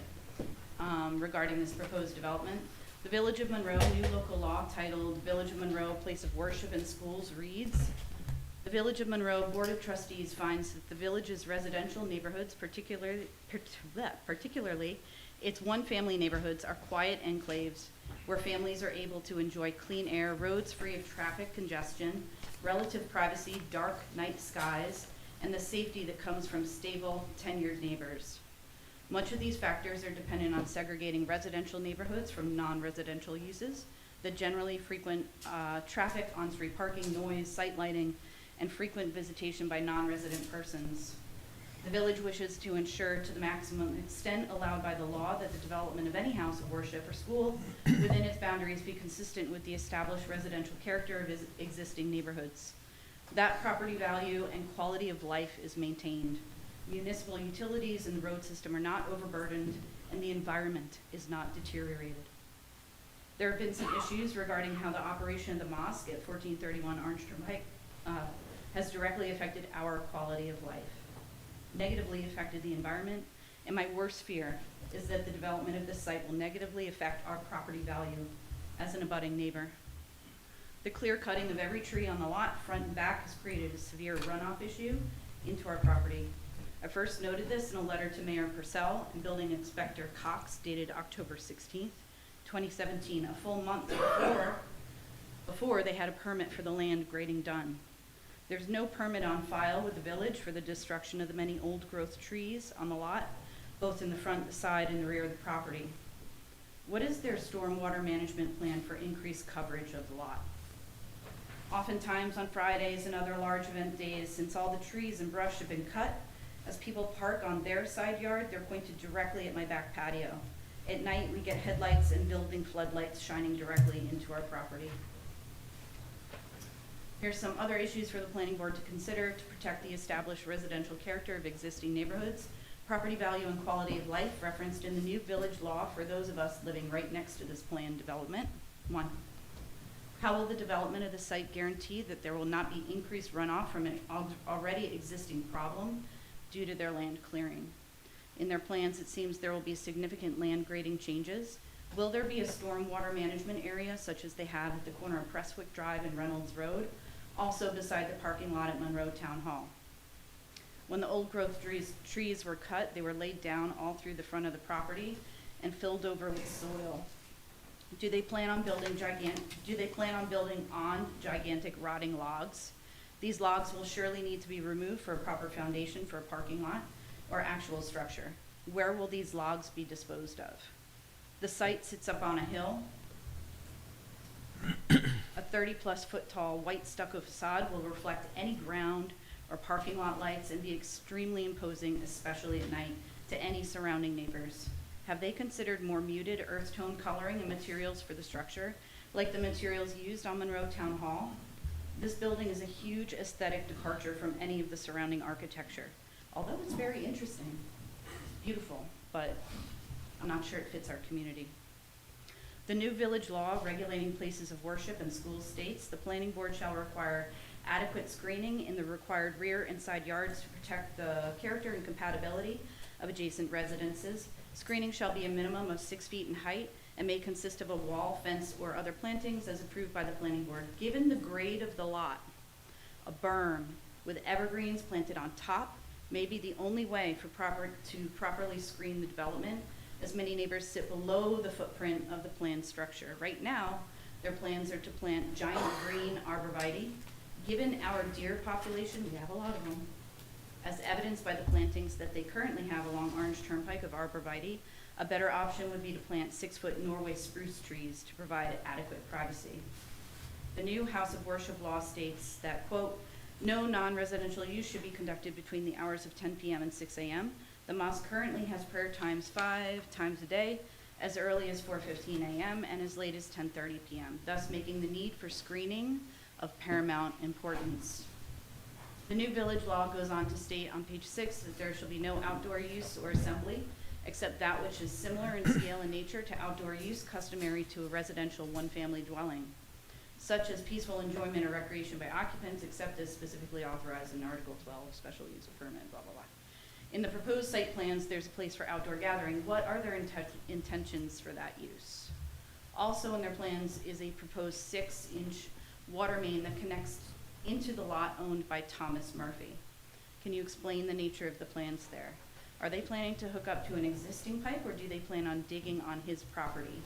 Speaker 13: Regarding this proposed development, the Village of Monroe new local law titled Village of Monroe Place of Worship and Schools reads, the Village of Monroe Board of Trustees finds that the village's residential neighborhoods, particularly its one-family neighborhoods, are quiet enclaves where families are able to enjoy clean air, roads free of traffic congestion, relative privacy, dark night skies, and the safety that comes from stable, tenured neighbors. Much of these factors are dependent on segregating residential neighborhoods from non-residential uses that generally frequent traffic, on-street parking, noise, site lighting, and frequent visitation by non-resident persons. The village wishes to ensure to the maximum extent allowed by the law that the development of any house of worship or school within its boundaries be consistent with the established residential character of existing neighborhoods. That property value and quality of life is maintained. Municipal utilities and the road system are not overburdened, and the environment is not deteriorated. There have been some issues regarding how the operation of the mosque at 1431 Orange Turnpike has directly affected our quality of life, negatively affected the environment, and my worst fear is that the development of this site will negatively affect our property value as an abutting neighbor. The clear cutting of every tree on the lot, front and back, has created a severe runoff issue into our property. I first noted this in a letter to Mayor Purcell and Building Inspector Cox dated October 16th, 2017, a full month before they had a permit for the land grading done. There's no permit on file with the village for the destruction of the many old growth trees on the lot, both in the front, the side, and the rear of the property. What is their stormwater management plan for increased coverage of the lot? Oftentimes on Fridays and other large event days, since all the trees and brush have been cut, as people park on their side yard, they're pointed directly at my back patio. At night, we get headlights and building floodlights shining directly into our property. Here's some other issues for the planning board to consider to protect the established residential character of existing neighborhoods, property value and quality of life referenced in the new village law for those of us living right next to this planned development. 1, how will the development of the site guarantee that there will not be increased runoff from an already existing problem due to their land clearing? In their plans, it seems there will be significant land grading changes. Will there be a stormwater management area such as they have at the corner of Presswick Drive and Reynolds Road, also beside the parking lot at Monroe Town Hall? When the old growth trees were cut, they were laid down all through the front of the property and filled over with soil. Do they plan on building on gigantic rotting logs These logs will surely need to be removed for a proper foundation for a parking lot or actual structure. Where will these logs be disposed of? The site sits up on a hill. A 30-plus foot tall white stucco facade will reflect any ground or parking lot lights and be extremely imposing, especially at night, to any surrounding neighbors. Have they considered more muted earth tone coloring and materials for the structure, like the materials used on Monroe Town Hall? This building is a huge aesthetic departure from any of the surrounding architecture. Although it's very interesting, beautiful, but I'm not sure it fits our community. The new village law regulating places of worship and schools states the planning board shall require adequate screening in the required rear and side yards to protect the character and compatibility of adjacent residences. Screening shall be a minimum of 6 feet in height and may consist of a wall, fence, or other plantings as approved by the planning board. Given the grade of the lot, a berm with evergreens planted on top may be the only way to properly screen the development, as many neighbors sit below the footprint of the planned structure. Right now, their plans are to plant giant green arborvitae. Given our deer population, we have a lot of them, as evidenced by the plantings that they currently have along Orange Turnpike of arborvitae, a better option would be to plant 6-foot Norway spruce trees to provide adequate privacy. The new House of Worship law states that, quote, no non-residential use should be conducted between the hours of 10 p.m. and 6 a.m. The mosque currently has prayer times 5 times a day, as early as 4:15 a.m. and as late as 10:30 p.m., thus making the need for screening of paramount importance. The new village law goes on to state on page 6 that there shall be no outdoor use or assembly except that which is similar in scale and nature to outdoor use customary to a residential one-family dwelling, such as peaceful enjoyment or recreation by occupants except as specifically authorized in Article 12, special use permit, blah, blah, blah. In the proposed site plans, there's a place for outdoor gathering. What are their intentions for that use? Also in their plans is a proposed 6-inch water main that connects into the lot owned by Thomas Murphy. Can you explain the nature of the plans there? Are they planning to hook up to an existing pipe, or do they plan on digging on his property?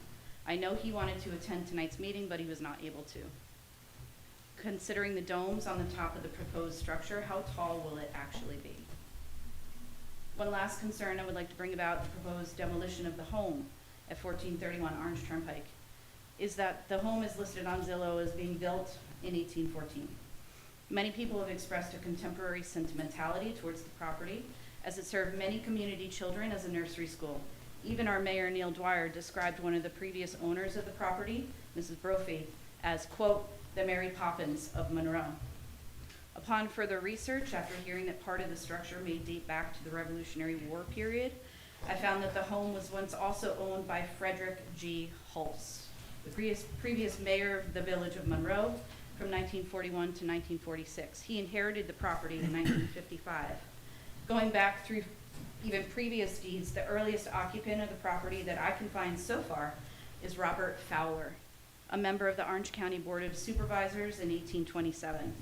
Speaker 13: I know he wanted to attend tonight's meeting, but he was not able to. Considering the domes on the top of the proposed structure, how tall will it actually be? One last concern I would like to bring about the proposed demolition of the home at 1431 Orange Turnpike is that the home is listed on Zillow as being built in 1814. Many people have expressed a contemporary sentimentality towards the property, as it served many community children as a nursery school. Even our mayor, Neil Dwyer, described one of the previous owners of the property, Mrs. Brophy, as, quote, the Mary Poppins of Monroe. Upon further research, after hearing that part of the structure may date back to the Revolutionary War period, I found that the home was once also owned by Frederick G. Hulse, the previous mayor of the village of Monroe from 1941 to 1946. He inherited the property in 1955. Going back through even previous deeds, the earliest occupant of the property that I can find so far is Robert Fowler, a member of the Orange County Board of Supervisors in 1827.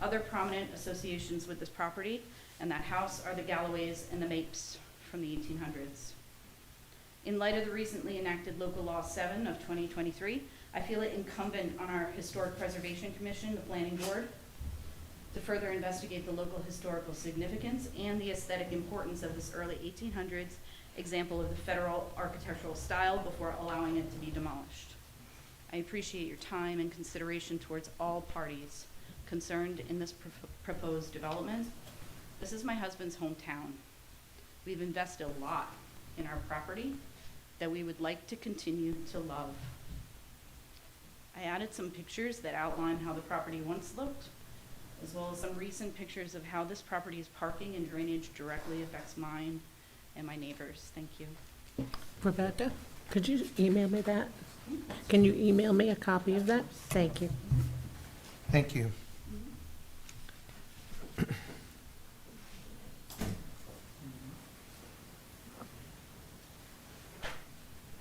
Speaker 13: Other prominent associations with this property and that house are the Galloways and the Mapes from the 1800s. In light of the recently enacted Local Law 7 of 2023, I feel it incumbent on our Historic Preservation Commission, the Planning Board, to further investigate the local historical significance and the aesthetic importance of this early 1800s example of the federal architectural style before allowing it to be demolished. I appreciate your time and consideration towards all parties concerned in this proposed development. This is my husband's hometown. We've invested a lot in our property that we would like to continue to love. I added some pictures that outline how the property once looked, as well as some recent pictures of how this property's parking and drainage directly affects mine and my neighbors. Thank you.
Speaker 6: Rebecca, could you email me that? Can you email me a copy of that? Thank you.
Speaker 3: Thank you.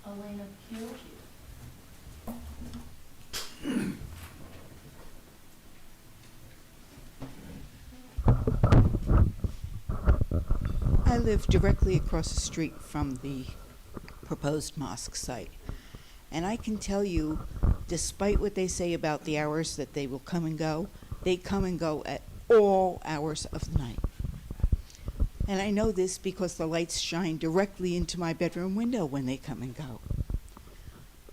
Speaker 13: Elena Pugh.
Speaker 14: I live directly across the street from the proposed mosque site. And I can tell you, despite what they say about the hours that they will come and go, they come and go at all hours of the night. And I know this because the lights shine directly into my bedroom window when they come and go.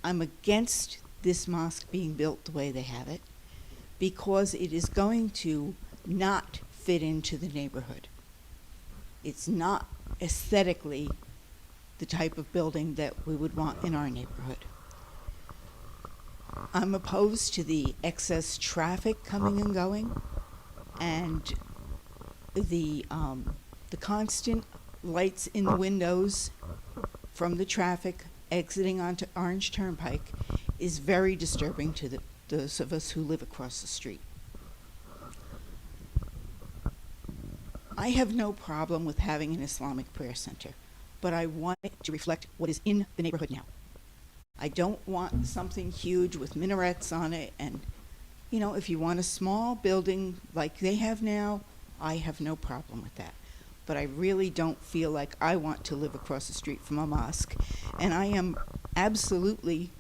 Speaker 14: I'm against this mosque being built the way they have it because it is going to not fit into the neighborhood. It's not aesthetically the type of building that we would want in our neighborhood. I'm opposed to the excess traffic coming and going, and the constant lights in the windows from the traffic exiting onto Orange Turnpike is very disturbing to those of us who live across the street. I have no problem with having an Islamic prayer center, but I want it to reflect what is in the neighborhood now. I don't want something huge with minarets on it, and, you know, if you want a small building like they have now, I have no problem with that. But I really don't feel like I want to live across the street from a mosque, and I am absolutely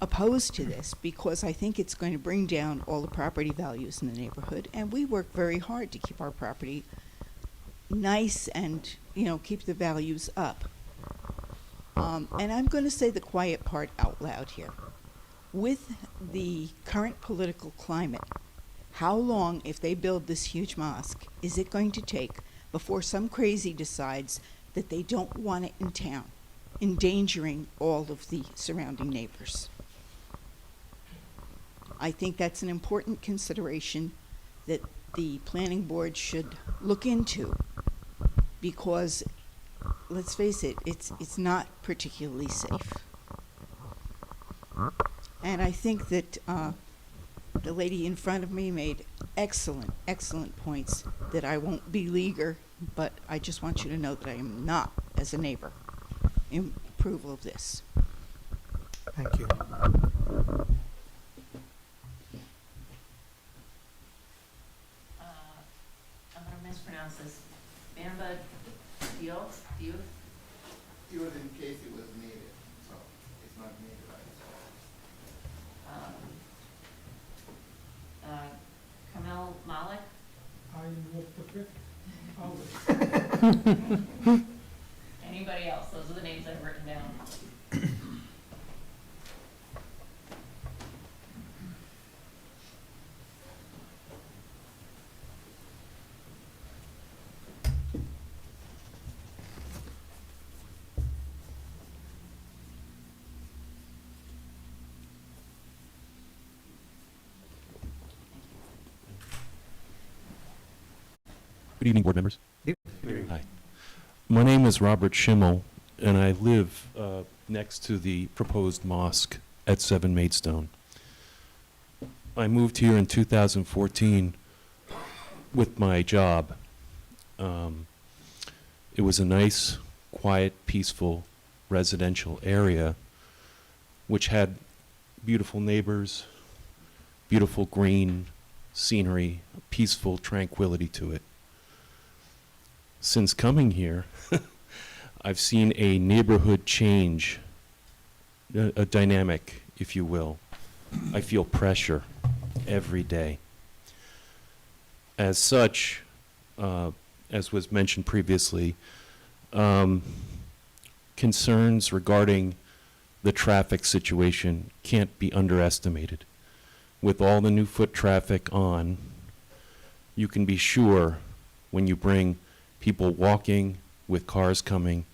Speaker 14: opposed to this because I think it's going to bring down all the property values in the neighborhood, and we work very hard to keep our property nice and, you know, keep the values up. And I'm going to say the quiet part out loud here. With the current political climate, how long, if they build this huge mosque, is it going to take before some crazy decides that they don't want it in town, endangering all of the surrounding neighbors? I think that's an important consideration that the planning board should look into, because let's face it, it's not particularly safe. And I think that the lady in front of me made excellent, excellent points that I won't beleaguer, but I just want you to know that I am not, as a neighbor, in approval of this.
Speaker 3: Thank you.
Speaker 4: I'm gonna mispronounce this. Bamba Diouf?
Speaker 3: It was in case it was needed, so it's not needed, right?
Speaker 4: Kamel Malik? Anybody else? Those are the names I've written down.
Speaker 15: Good evening, board members. Hi. My name is Robert Schimmel, and I live next to the proposed mosque at 7 Maidstone. I moved here in 2014 with my job. It was a nice, quiet, peaceful residential area which had beautiful neighbors, beautiful green scenery, peaceful tranquility to it. Since coming here, I've seen a neighborhood change, a dynamic, if you will. I feel pressure every day. As such, as was mentioned previously, concerns regarding the traffic situation can't be underestimated. With all the new foot traffic on, you can be sure when you bring people walking with cars coming,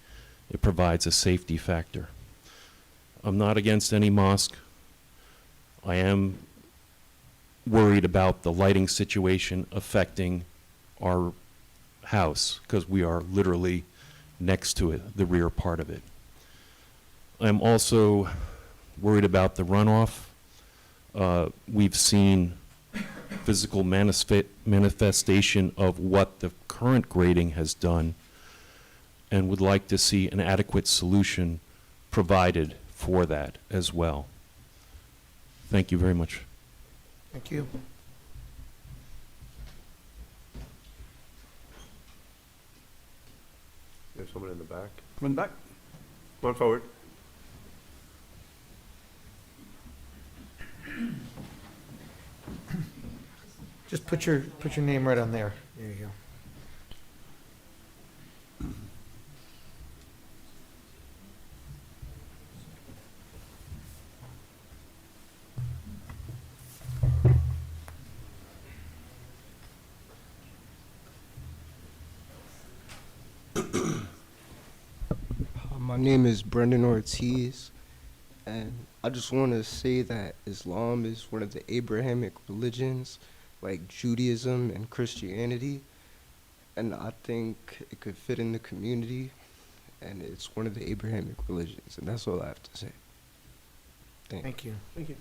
Speaker 15: it provides a safety factor. I'm not against any mosque. I am worried about the lighting situation affecting our house because we are literally next to it, the rear part of it. I'm also worried about the runoff. We've seen physical manifestation of what the current grading has done and would like to see an adequate solution provided for that as well. Thank you very much.
Speaker 3: Thank you.
Speaker 16: There's someone in the back. Come in the back. Come on forward.
Speaker 3: Just put your name right on there. There you go.
Speaker 17: My name is Brendan Ortiz, and I just want to say that Islam is one of the Abrahamic religions, like Judaism and Christianity, and I think it could fit in the community, and it's one of the Abrahamic religions, and that's all I have to say.
Speaker 3: Thank you.
Speaker 8: Thank you.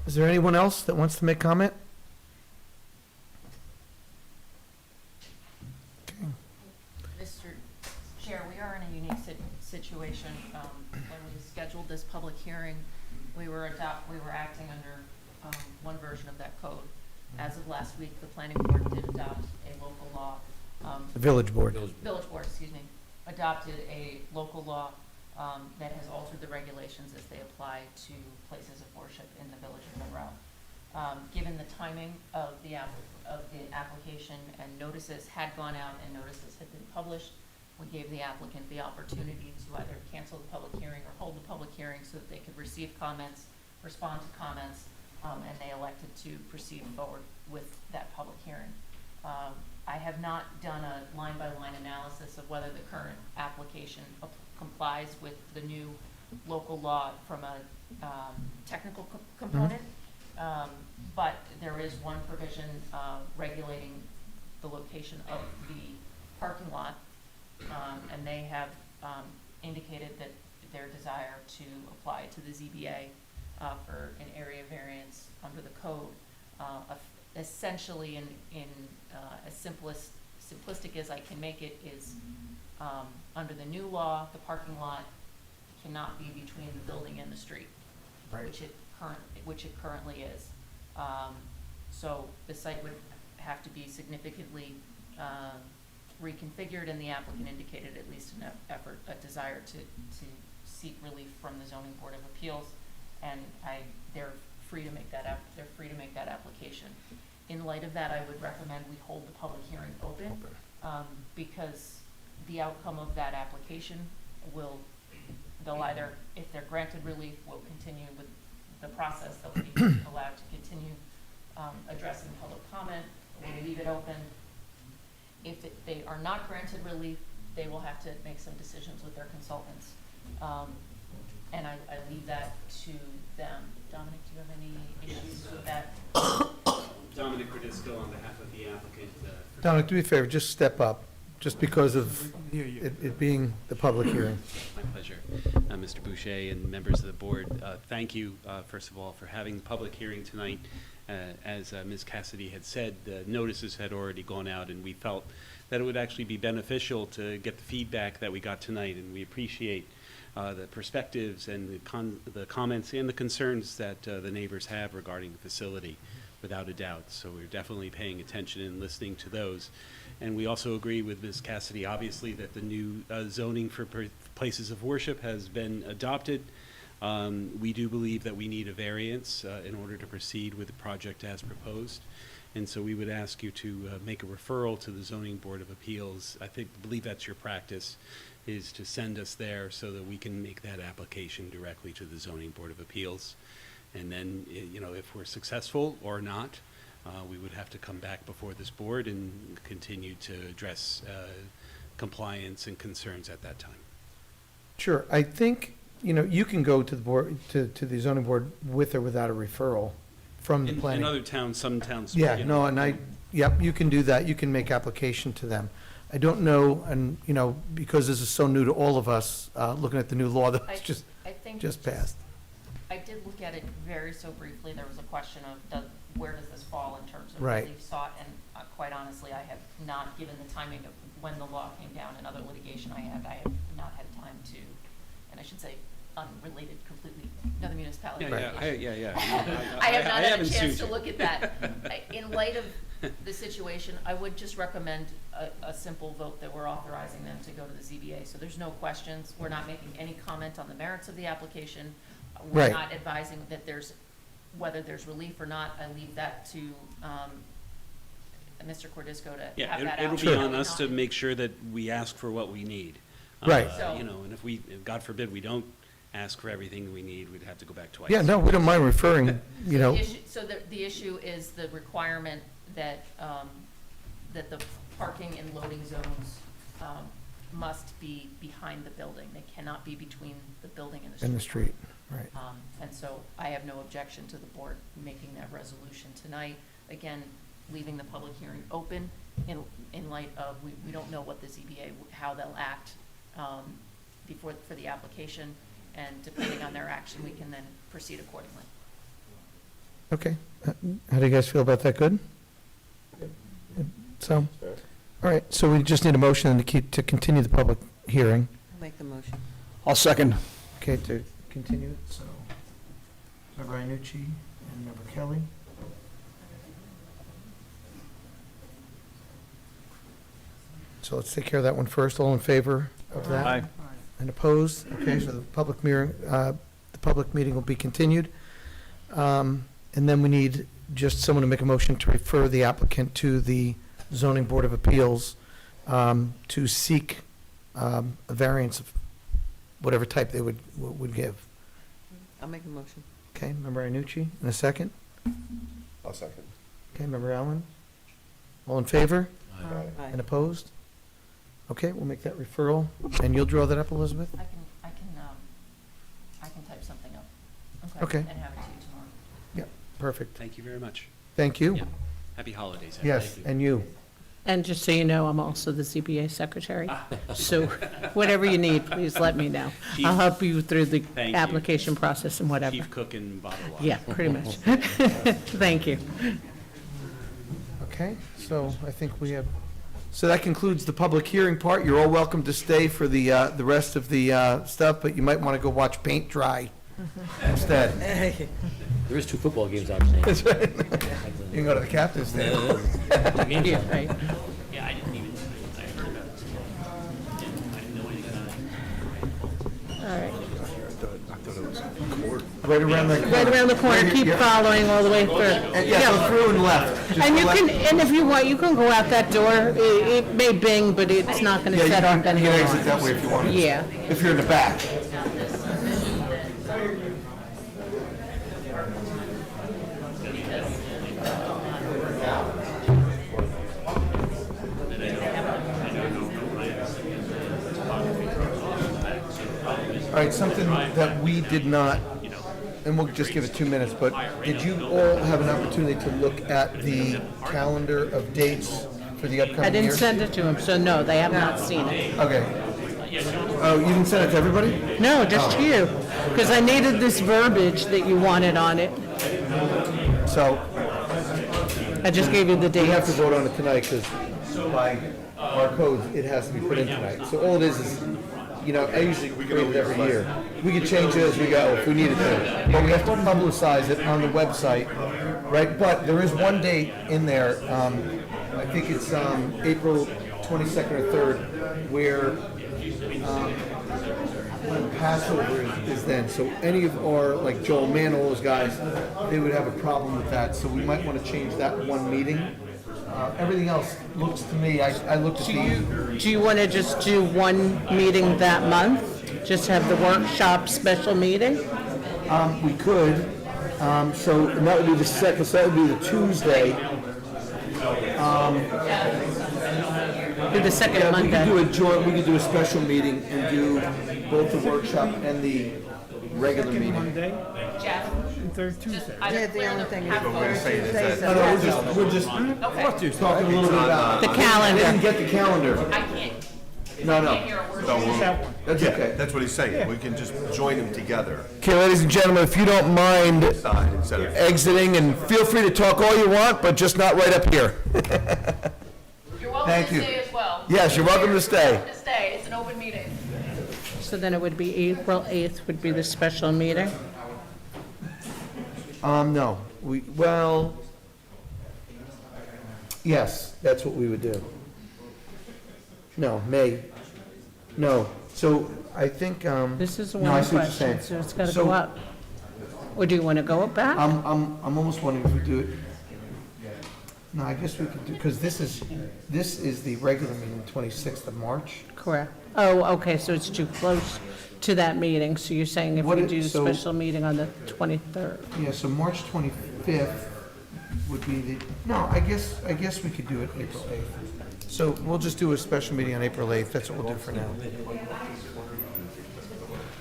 Speaker 3: Is there anyone else that wants to make comment?
Speaker 4: Mr. Chair, we are in a unique situation. When we scheduled this public hearing, we were acting under one version of that code. As of last week, the planning board did adopt a local law.
Speaker 3: The village board.
Speaker 4: Village board, excuse me, adopted a local law that has altered the regulations as they apply to places of worship in the village of Monroe. Given the timing of the application and notices had gone out and notices had been published, we gave the applicant the opportunity to either cancel the public hearing or hold the public hearing so that they could receive comments, respond to comments, and they elected to proceed forward with that public hearing. I have not done a line-by-line analysis of whether the current application complies with the new local law from a technical component, but there is one provision regulating the location of the parking lot, and they have indicated that their desire to apply to the ZBA for an area variance under the code. Essentially, in as simplistic as I can make it, is under the new law, the parking lot cannot be between the building and the street,
Speaker 3: Right.
Speaker 4: which it currently is. So the site would have to be significantly reconfigured, and the applicant indicated at least an effort, a desire to seek relief from the Zoning Board of Appeals, and they're free to make that application. In light of that, I would recommend we hold the public hearing open, because the outcome of that application they'll either, if they're granted relief, will continue with the process, they'll be allowed to continue addressing public comment, we'll leave it open. If they are not granted relief, they will have to make some decisions with their consultants. And I leave that to them. Dominic, do you have any issues with that?
Speaker 18: Dominic Gradisco on behalf of the applicant.
Speaker 3: Dominic, do me a favor, just step up, just because of it being the public hearing.
Speaker 18: My pleasure. Mr. Boucher and members of the board, thank you, first of all, for having the public hearing tonight. As Ms. Cassidy had said, the notices had already gone out, and we felt that it would actually be beneficial to get the feedback that we got tonight, and we appreciate the perspectives and the comments and the concerns that the neighbors have regarding the facility, without a doubt. So we're definitely paying attention and listening to those. And we also agree with Ms. Cassidy, obviously, that the new zoning for places of worship has been adopted. We do believe that we need a variance in order to proceed with the project as proposed. And so we would ask you to make a referral to the Zoning Board of Appeals. I believe that's your practice, is to send us there so that we can make that application directly to the Zoning Board of Appeals. And then, if we're successful or not, we would have to come back before this board and continue to address compliance and concerns at that time.
Speaker 3: Sure, I think, you can go to the board, to the zoning board with or without a referral from the planning.
Speaker 18: In other towns, some towns.
Speaker 3: Yeah, no, and yep, you can do that, you can make application to them. I don't know, and, because this is so new to all of us, looking at the new law that's just passed.
Speaker 4: I did look at it very so briefly. There was a question of where does this fall in terms of
Speaker 3: Right.
Speaker 4: relief sought, and quite honestly, I have not, given the timing of when the law came down and other litigation I have not had time to, and I should say unrelated completely, another municipality.
Speaker 18: Yeah.
Speaker 4: I have not had a chance to look at that. In light of the situation, I would just recommend a simple vote that we're authorizing them to go to the ZBA. So there's no questions. We're not making any comment on the merits of the application. We're
Speaker 3: Right.
Speaker 4: not advising that whether there's relief or not. I leave that to Mr. Cordisco to
Speaker 18: Yeah,
Speaker 4: have that
Speaker 18: it'll
Speaker 4: out.
Speaker 18: be on us to make sure that we ask for what we need.
Speaker 3: Right.
Speaker 18: You know, and if God forbid, we don't ask for everything we need, we'd have to go back twice.
Speaker 3: Yeah, no, we don't mind referring, you know.
Speaker 4: So the issue is the requirement that, that the parking and loading zones must be behind the building. They cannot be between the building and the street.
Speaker 3: In the street, right.
Speaker 4: And so I have no objection to the board making that resolution tonight. Again, leaving the public hearing open in light of, we don't know what the ZBA, how they'll act for the application, and depending on their action, we can then proceed accordingly.
Speaker 3: Okay. How do you guys feel about that? Good? So, all right, so we just need a motion to continue the public hearing.
Speaker 1: I'll make the motion.
Speaker 16: I'll second.
Speaker 3: Okay, to continue it, so. Member Iannucci and Member Kelly. So let's take care of that one first. All in favor of that?
Speaker 16: Aye.
Speaker 3: And opposed? Okay, so the public meeting will be continued. And then we need just someone to make a motion to refer the applicant to the Zoning Board of Appeals to seek a variance of whatever type they would give.
Speaker 1: I'll make a motion.
Speaker 3: Okay, Member Iannucci, in a second.
Speaker 16: I'll second.
Speaker 3: Okay, Member Allen? All in favor?
Speaker 1: Aye.
Speaker 3: And opposed? Okay, we'll make that referral. And you'll draw that up, Elizabeth?
Speaker 4: I can type something up.
Speaker 3: Okay.
Speaker 4: And have it to you tomorrow.
Speaker 3: Yeah, perfect.
Speaker 18: Thank you very much.
Speaker 3: Thank you.
Speaker 18: Yeah. Happy holidays.
Speaker 3: Yes,
Speaker 18: Thank you.
Speaker 3: and you.
Speaker 6: And just so you know, I'm also the ZBA secretary. So whatever you need, please let me know. I'll help you through the
Speaker 18: Thank you.
Speaker 6: application process and whatever.
Speaker 18: Chief cook and bottle water.
Speaker 6: Yeah, pretty much. Thank you.
Speaker 3: Okay, so I think we have, so that concludes the public hearing part. You're all welcome to stay for the rest of the stuff, but you might want to go watch paint dry instead.
Speaker 10: There is 2 football games actually.
Speaker 3: That's right. You can go to the captain's table.
Speaker 6: Yeah, right.
Speaker 5: Yeah, I didn't even, I heard about it. I didn't know anything about it.
Speaker 6: All right.
Speaker 3: Right around the corner.
Speaker 6: Right around the corner, keep
Speaker 3: Yeah.
Speaker 6: following all the way through.
Speaker 3: Yeah, go through and left. Just
Speaker 6: And
Speaker 3: go
Speaker 6: you
Speaker 3: left.
Speaker 6: can, and if you want, you can go out that door. It may bing, but it's not gonna
Speaker 3: Yeah, you
Speaker 6: set off
Speaker 3: can
Speaker 6: any
Speaker 3: exit
Speaker 6: alarms.
Speaker 3: that way if you want.
Speaker 6: Yeah.
Speaker 3: If you're in the back. All right, something that we did not, and we'll just give it 2 minutes, but did you all have an opportunity to look at the calendar of dates for the upcoming year?
Speaker 6: I didn't send it to them, so no, they have not seen it.
Speaker 3: Okay. Oh, you didn't send it to everybody?
Speaker 6: No, just to you, because I needed this verbiage that you wanted on it.
Speaker 3: So
Speaker 6: I just gave you the
Speaker 3: we have to
Speaker 6: dates.
Speaker 3: vote on it tonight because by our codes, it has to be put in tonight. So all it is, you know, I usually create it every year. We can change it as we go if we needed to, but we have to publicize it on the website, right? But there is one date in there, I think it's April 22nd or 3rd, where Passover is then. So any of our, like Joel Mann, all those guys, they would have a problem with that. So we might want to change that one meeting. Everything else looks to me, I looked at the...
Speaker 6: Do you want to just do one meeting that month? Just have the workshop special meeting?
Speaker 3: We could, so and that would be the second, so that would be the Tuesday.
Speaker 6: Do the second
Speaker 3: Yeah, we
Speaker 6: Monday?
Speaker 3: could do a joint, we could do a special meeting and do both the workshop and the regular meeting.
Speaker 4: Jeff?
Speaker 7: Third Tuesday.
Speaker 4: Just
Speaker 1: Yeah,
Speaker 4: either
Speaker 1: the
Speaker 4: clear
Speaker 1: only
Speaker 4: the
Speaker 1: thing is
Speaker 4: path forward.
Speaker 1: Tuesdays
Speaker 3: No,
Speaker 1: are
Speaker 3: no, we're just talking a little bit about.
Speaker 6: The
Speaker 3: I
Speaker 6: calendar.
Speaker 3: didn't get the calendar.
Speaker 4: I can't,
Speaker 3: No,
Speaker 4: can't hear a word.
Speaker 3: That's
Speaker 16: Yeah,
Speaker 3: okay.
Speaker 16: that's what he's saying. We can just join them together.
Speaker 3: Okay, ladies and gentlemen, if you don't mind
Speaker 16: Side instead of.
Speaker 3: exiting, and feel free to talk all you want, but just not right up here.
Speaker 4: You're welcome
Speaker 3: Thank
Speaker 4: to
Speaker 3: you.
Speaker 4: stay as well.
Speaker 3: Yes, you're welcome to stay.
Speaker 4: Welcome to stay, it's an open meeting.
Speaker 6: So then it would be April 8th would be the special meeting?
Speaker 3: No, well, yes, that's what we would do. No, May. No, so I think,
Speaker 6: This is
Speaker 3: no, I
Speaker 6: one
Speaker 3: see what you're saying.
Speaker 6: question, so it's gotta
Speaker 3: So-
Speaker 6: go up. Or do you wanna go up back?
Speaker 3: I'm almost wondering if we do it. No, I guess we could do, because this is the regular meeting, 26th of March.
Speaker 6: Correct. Oh, okay, so it's too close to that meeting, so you're saying if
Speaker 3: What
Speaker 6: we
Speaker 3: it-
Speaker 6: do a
Speaker 3: so-
Speaker 6: special meeting on the 23rd?
Speaker 3: Yeah, so March 25th would be the, no, I guess we could do it April 8th. So we'll just do a special meeting on April 8th, that's what we'll do for now.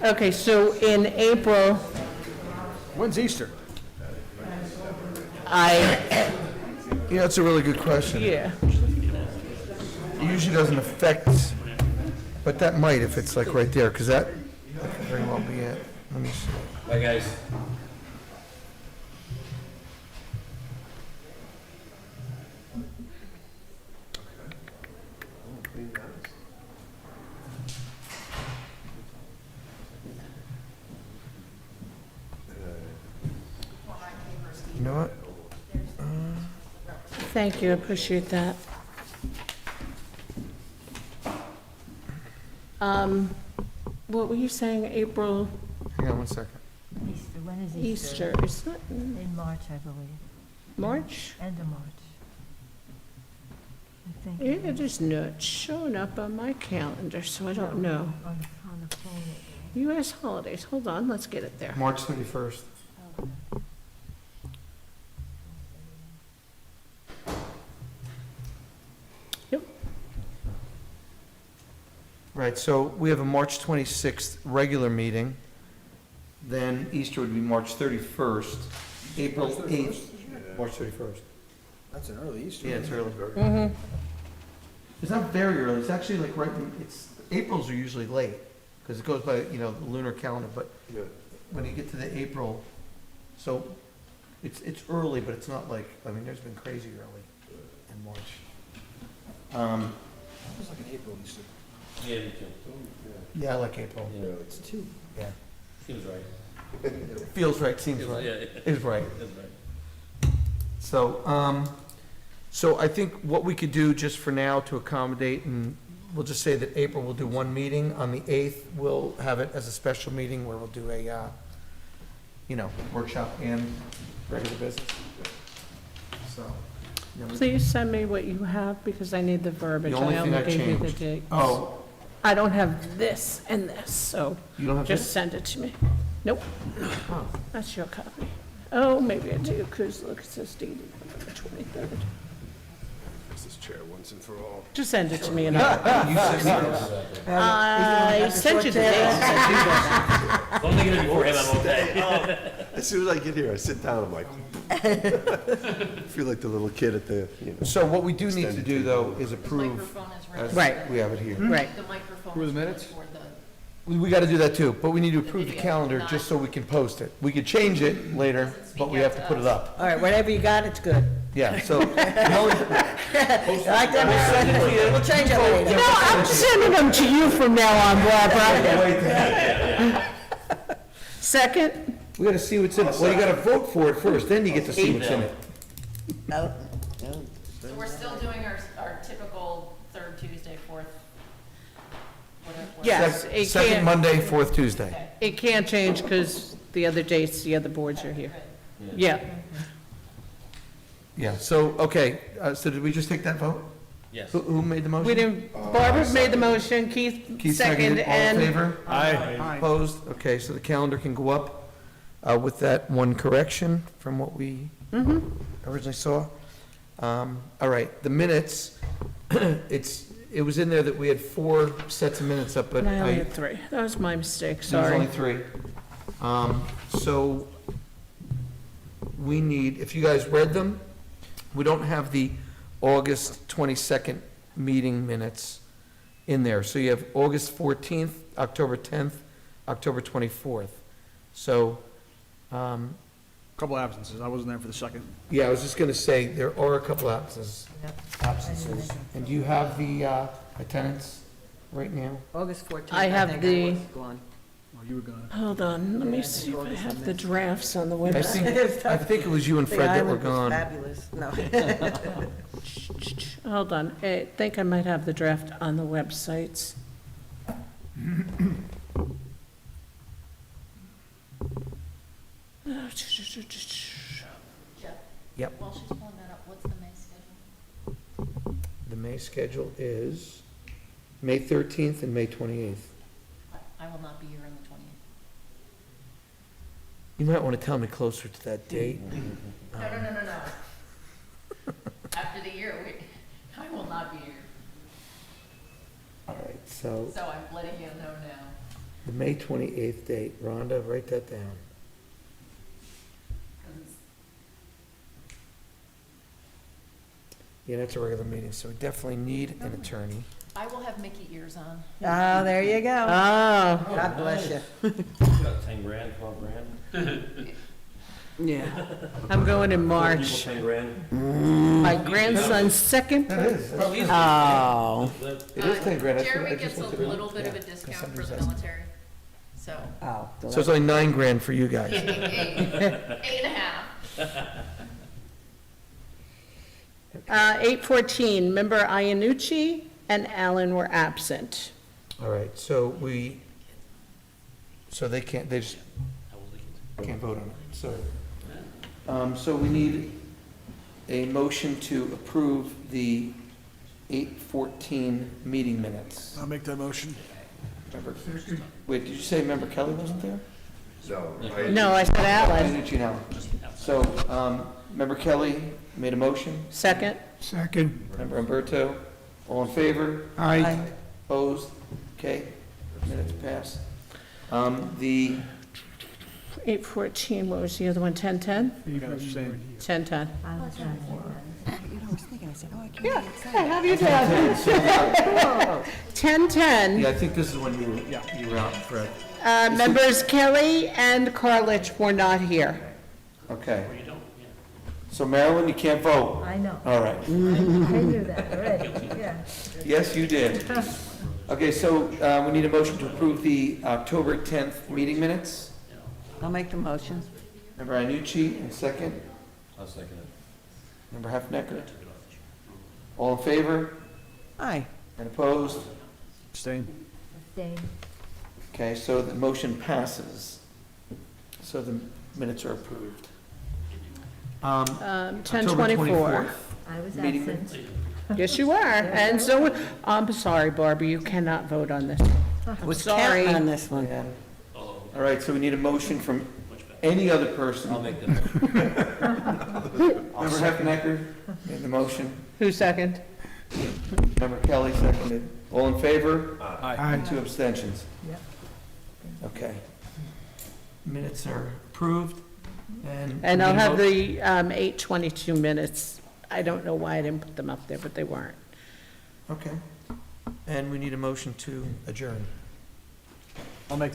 Speaker 6: Okay, so in April,
Speaker 16: When's Easter?
Speaker 3: Yeah, that's a really good question.
Speaker 6: yeah.
Speaker 3: It usually doesn't affect, but that might if it's like right there, because that could very well be it. Let me see.
Speaker 10: Bye, guys.
Speaker 3: You know what?
Speaker 6: Thank you, I appreciate that. What were you saying, April,
Speaker 3: Hang on one second.
Speaker 2: Easter, when is
Speaker 6: Easter? Is that
Speaker 2: In March, I believe,
Speaker 6: March?
Speaker 2: end of March. I think.
Speaker 6: It is not showing up on my calendar, so I don't know.
Speaker 2: On the phone.
Speaker 6: US holidays, hold on, let's get it there.
Speaker 3: March 31st.
Speaker 6: Yep.
Speaker 3: Right, so we have a March 26th regular meeting. Then Easter would be March 31st. April 8th. March 31st.
Speaker 16: That's an early Easter.
Speaker 3: Yeah, it's early.
Speaker 6: Mm-hmm.
Speaker 3: It's not very early, it's actually like right, Aprils are usually late, because it goes by, the lunar calendar, but when you get to the April, so it's early, but it's not like, there's been crazy early in March.
Speaker 16: It's like an April Easter.
Speaker 10: Yeah, me too.
Speaker 3: Yeah, I like April.
Speaker 10: Yeah.
Speaker 16: It's two.
Speaker 3: Yeah.
Speaker 10: Seems right.
Speaker 3: Feels right, seems
Speaker 10: Feels-
Speaker 3: right.
Speaker 10: yeah.
Speaker 3: Is right.
Speaker 10: That's right.
Speaker 3: So I think what we could do just for now to accommodate, and we'll just say that April will do one meeting. On the 8th, we'll have it as a special meeting where we'll do a, workshop and regular business. So. then we-
Speaker 6: Please send me what you have, because I need the verbiage.
Speaker 3: The only thing I
Speaker 6: gave you the
Speaker 3: changed.
Speaker 6: dates.
Speaker 3: Oh,
Speaker 6: I don't have this and this, so
Speaker 3: you don't have
Speaker 6: just
Speaker 3: this?
Speaker 6: send it to me. Nope,
Speaker 3: Oh.
Speaker 6: that's your copy. Oh, maybe I do, because look, it says dated November 23rd.
Speaker 16: This is chair once and for all.
Speaker 6: Just send it to me and I'll.
Speaker 3: You sent me this.
Speaker 6: I sent you the dates.
Speaker 10: As long as I get it before him, I'm okay.
Speaker 16: As soon as I get here, I sit down, I'm like, feel like the little kid at the,
Speaker 3: So what we do need to
Speaker 16: Extended
Speaker 3: do, though, is
Speaker 4: The
Speaker 3: approve,
Speaker 4: microphone is
Speaker 3: as
Speaker 4: ready.
Speaker 6: Right.
Speaker 3: we have it here.
Speaker 6: Right.
Speaker 4: The microphone
Speaker 16: Approve
Speaker 4: is
Speaker 16: the
Speaker 4: ready
Speaker 16: minutes?
Speaker 4: for the.
Speaker 3: We got to do that too, but we need to approve the calendar just so we can post it. We could change it later, but we have to put it up.
Speaker 1: All right, whatever you got, it's good.
Speaker 3: Yeah, so.
Speaker 1: Like that, we send it to you. We'll change it later.
Speaker 6: No, I'm sending them to you from now on, Barbara. Second?
Speaker 3: We got to see what's in it. Well, you got to vote for it first, then you get to see what's in it.
Speaker 1: No, no.
Speaker 4: So we're still doing our typical third Tuesday, fourth, whatever.
Speaker 6: Yes, it
Speaker 3: Second
Speaker 6: can't,
Speaker 3: Monday, fourth Tuesday.
Speaker 6: it can't change because the other dates, the other boards are here. Yeah.
Speaker 3: Yeah, so, okay, so did we just take that vote?
Speaker 10: Yes.
Speaker 3: Who made the motion?
Speaker 6: We didn't, Barbara made the motion, Keith
Speaker 3: Keith
Speaker 6: seconded,
Speaker 3: seconded, all in
Speaker 6: and
Speaker 3: favor?
Speaker 7: Aye.
Speaker 3: Opposed? Okay, so the calendar can go up with that one correction from what we originally saw. All right, the minutes, it was in there that we had 4 sets of minutes up, but
Speaker 6: I only
Speaker 3: I,
Speaker 6: had 3. That was my mistake,
Speaker 3: there was only
Speaker 6: sorry.
Speaker 3: 3. So we need, if you guys read them, we don't have the August 22nd meeting minutes in there. So you have August 14th, October 10th, October 24th. So,
Speaker 16: Couple absences, I wasn't there for the second.
Speaker 3: yeah, I was just going to say, there are a couple absences. And do you have the attendance right now?
Speaker 1: August 14th,
Speaker 6: I have
Speaker 1: think
Speaker 6: the-
Speaker 1: was gone.
Speaker 6: Hold on, let me see if I have the drafts on the
Speaker 3: I
Speaker 6: website.
Speaker 3: I think it was you and
Speaker 1: The
Speaker 3: Fred that were
Speaker 1: island was
Speaker 3: gone.
Speaker 1: fabulous. No.
Speaker 6: Hold on, I think I might have the draft on the websites.
Speaker 4: Jeff?
Speaker 3: Yep.
Speaker 4: While she's pulling that up, what's the May schedule?
Speaker 3: The May schedule is May 13th and May 28th.
Speaker 4: I will not be here on the 28th.
Speaker 3: You might want to tell me closer to that date.
Speaker 4: No. After the year, I will not be here.
Speaker 3: All right, so
Speaker 4: So I'm letting you know now.
Speaker 3: the May 28th date, Rhonda, write that down.
Speaker 4: 'Cause
Speaker 3: Yeah, that's a regular meeting, so we definitely need an attorney.
Speaker 4: I will have Mickey ears on.
Speaker 1: Oh, there you go.
Speaker 6: Oh,
Speaker 1: God bless you.
Speaker 10: Got 10 grand, 12 grand?
Speaker 6: yeah. I'm going in March.
Speaker 10: 10 grand?
Speaker 6: My grandson's second.
Speaker 3: That is.
Speaker 6: Oh.
Speaker 3: It is 10 grand.
Speaker 4: Jeremy gets a little bit of a discount for the military, so.
Speaker 1: Oh.
Speaker 3: So it's only 9 grand for you guys.
Speaker 4: 8.5.
Speaker 6: 8:14, member Ianucci and Allen were absent.
Speaker 3: All right, so they can't, they just can't vote on it, so. So we need a motion to approve the 8:14 meeting minutes.
Speaker 16: I'll make that motion.
Speaker 3: Wait, did you say member Kelly wasn't there?
Speaker 16: No.
Speaker 6: No, I said Allen.
Speaker 3: Ianucci and Allen. So, member Kelly made a motion,
Speaker 6: Second?
Speaker 7: Second.
Speaker 3: member Umberto, all in favor?
Speaker 7: Aye.
Speaker 3: Opposed? Okay, minutes pass. The
Speaker 6: 8:14, what was the other one, 10:10? 10:10.
Speaker 14: You know, I was thinking, I said, oh, I can't
Speaker 6: Yeah,
Speaker 14: be excited.
Speaker 6: yeah, have you done? 10:10.
Speaker 3: Yeah, I think this is when you were out, Fred.
Speaker 6: Members Kelly and Carlich were not here.
Speaker 3: Okay. So Marilyn, you can't vote?
Speaker 2: I know.
Speaker 3: All right.
Speaker 2: I knew that already, yeah.
Speaker 3: Yes, you did. Okay, so we need a motion to approve the October 10th meeting minutes.
Speaker 1: I'll make the motion.
Speaker 3: Member Ianucci, and second.
Speaker 10: I'll second it.
Speaker 3: Member Hefnecker. All in favor?
Speaker 1: Aye.
Speaker 3: And opposed?
Speaker 7: Abstain.
Speaker 2: Abstain.
Speaker 3: Okay, so the motion passes. So the minutes are approved. October
Speaker 6: 10:24.
Speaker 3: 24th,
Speaker 2: I was
Speaker 3: meeting
Speaker 2: absent.
Speaker 3: minutes.
Speaker 6: Yes, you are. And so, I'm sorry, Barbara, you cannot vote on this. I'm
Speaker 1: Was
Speaker 6: sorry.
Speaker 1: counting on this one.
Speaker 3: Yeah. All right, so we need a motion from any other person.
Speaker 10: I'll make that motion.
Speaker 3: Member Hefnecker made the motion.
Speaker 6: Who second?
Speaker 3: Member Kelly seconded. All in favor?
Speaker 7: Aye.
Speaker 3: 2 abstentions.
Speaker 2: Yep.
Speaker 3: Okay. Minutes are approved,
Speaker 6: And I'll
Speaker 3: we need a
Speaker 6: have
Speaker 3: mo-
Speaker 6: the 8:22 minutes. I don't know why I didn't put them up there, but they weren't.
Speaker 3: Okay. And we need a motion to adjourn.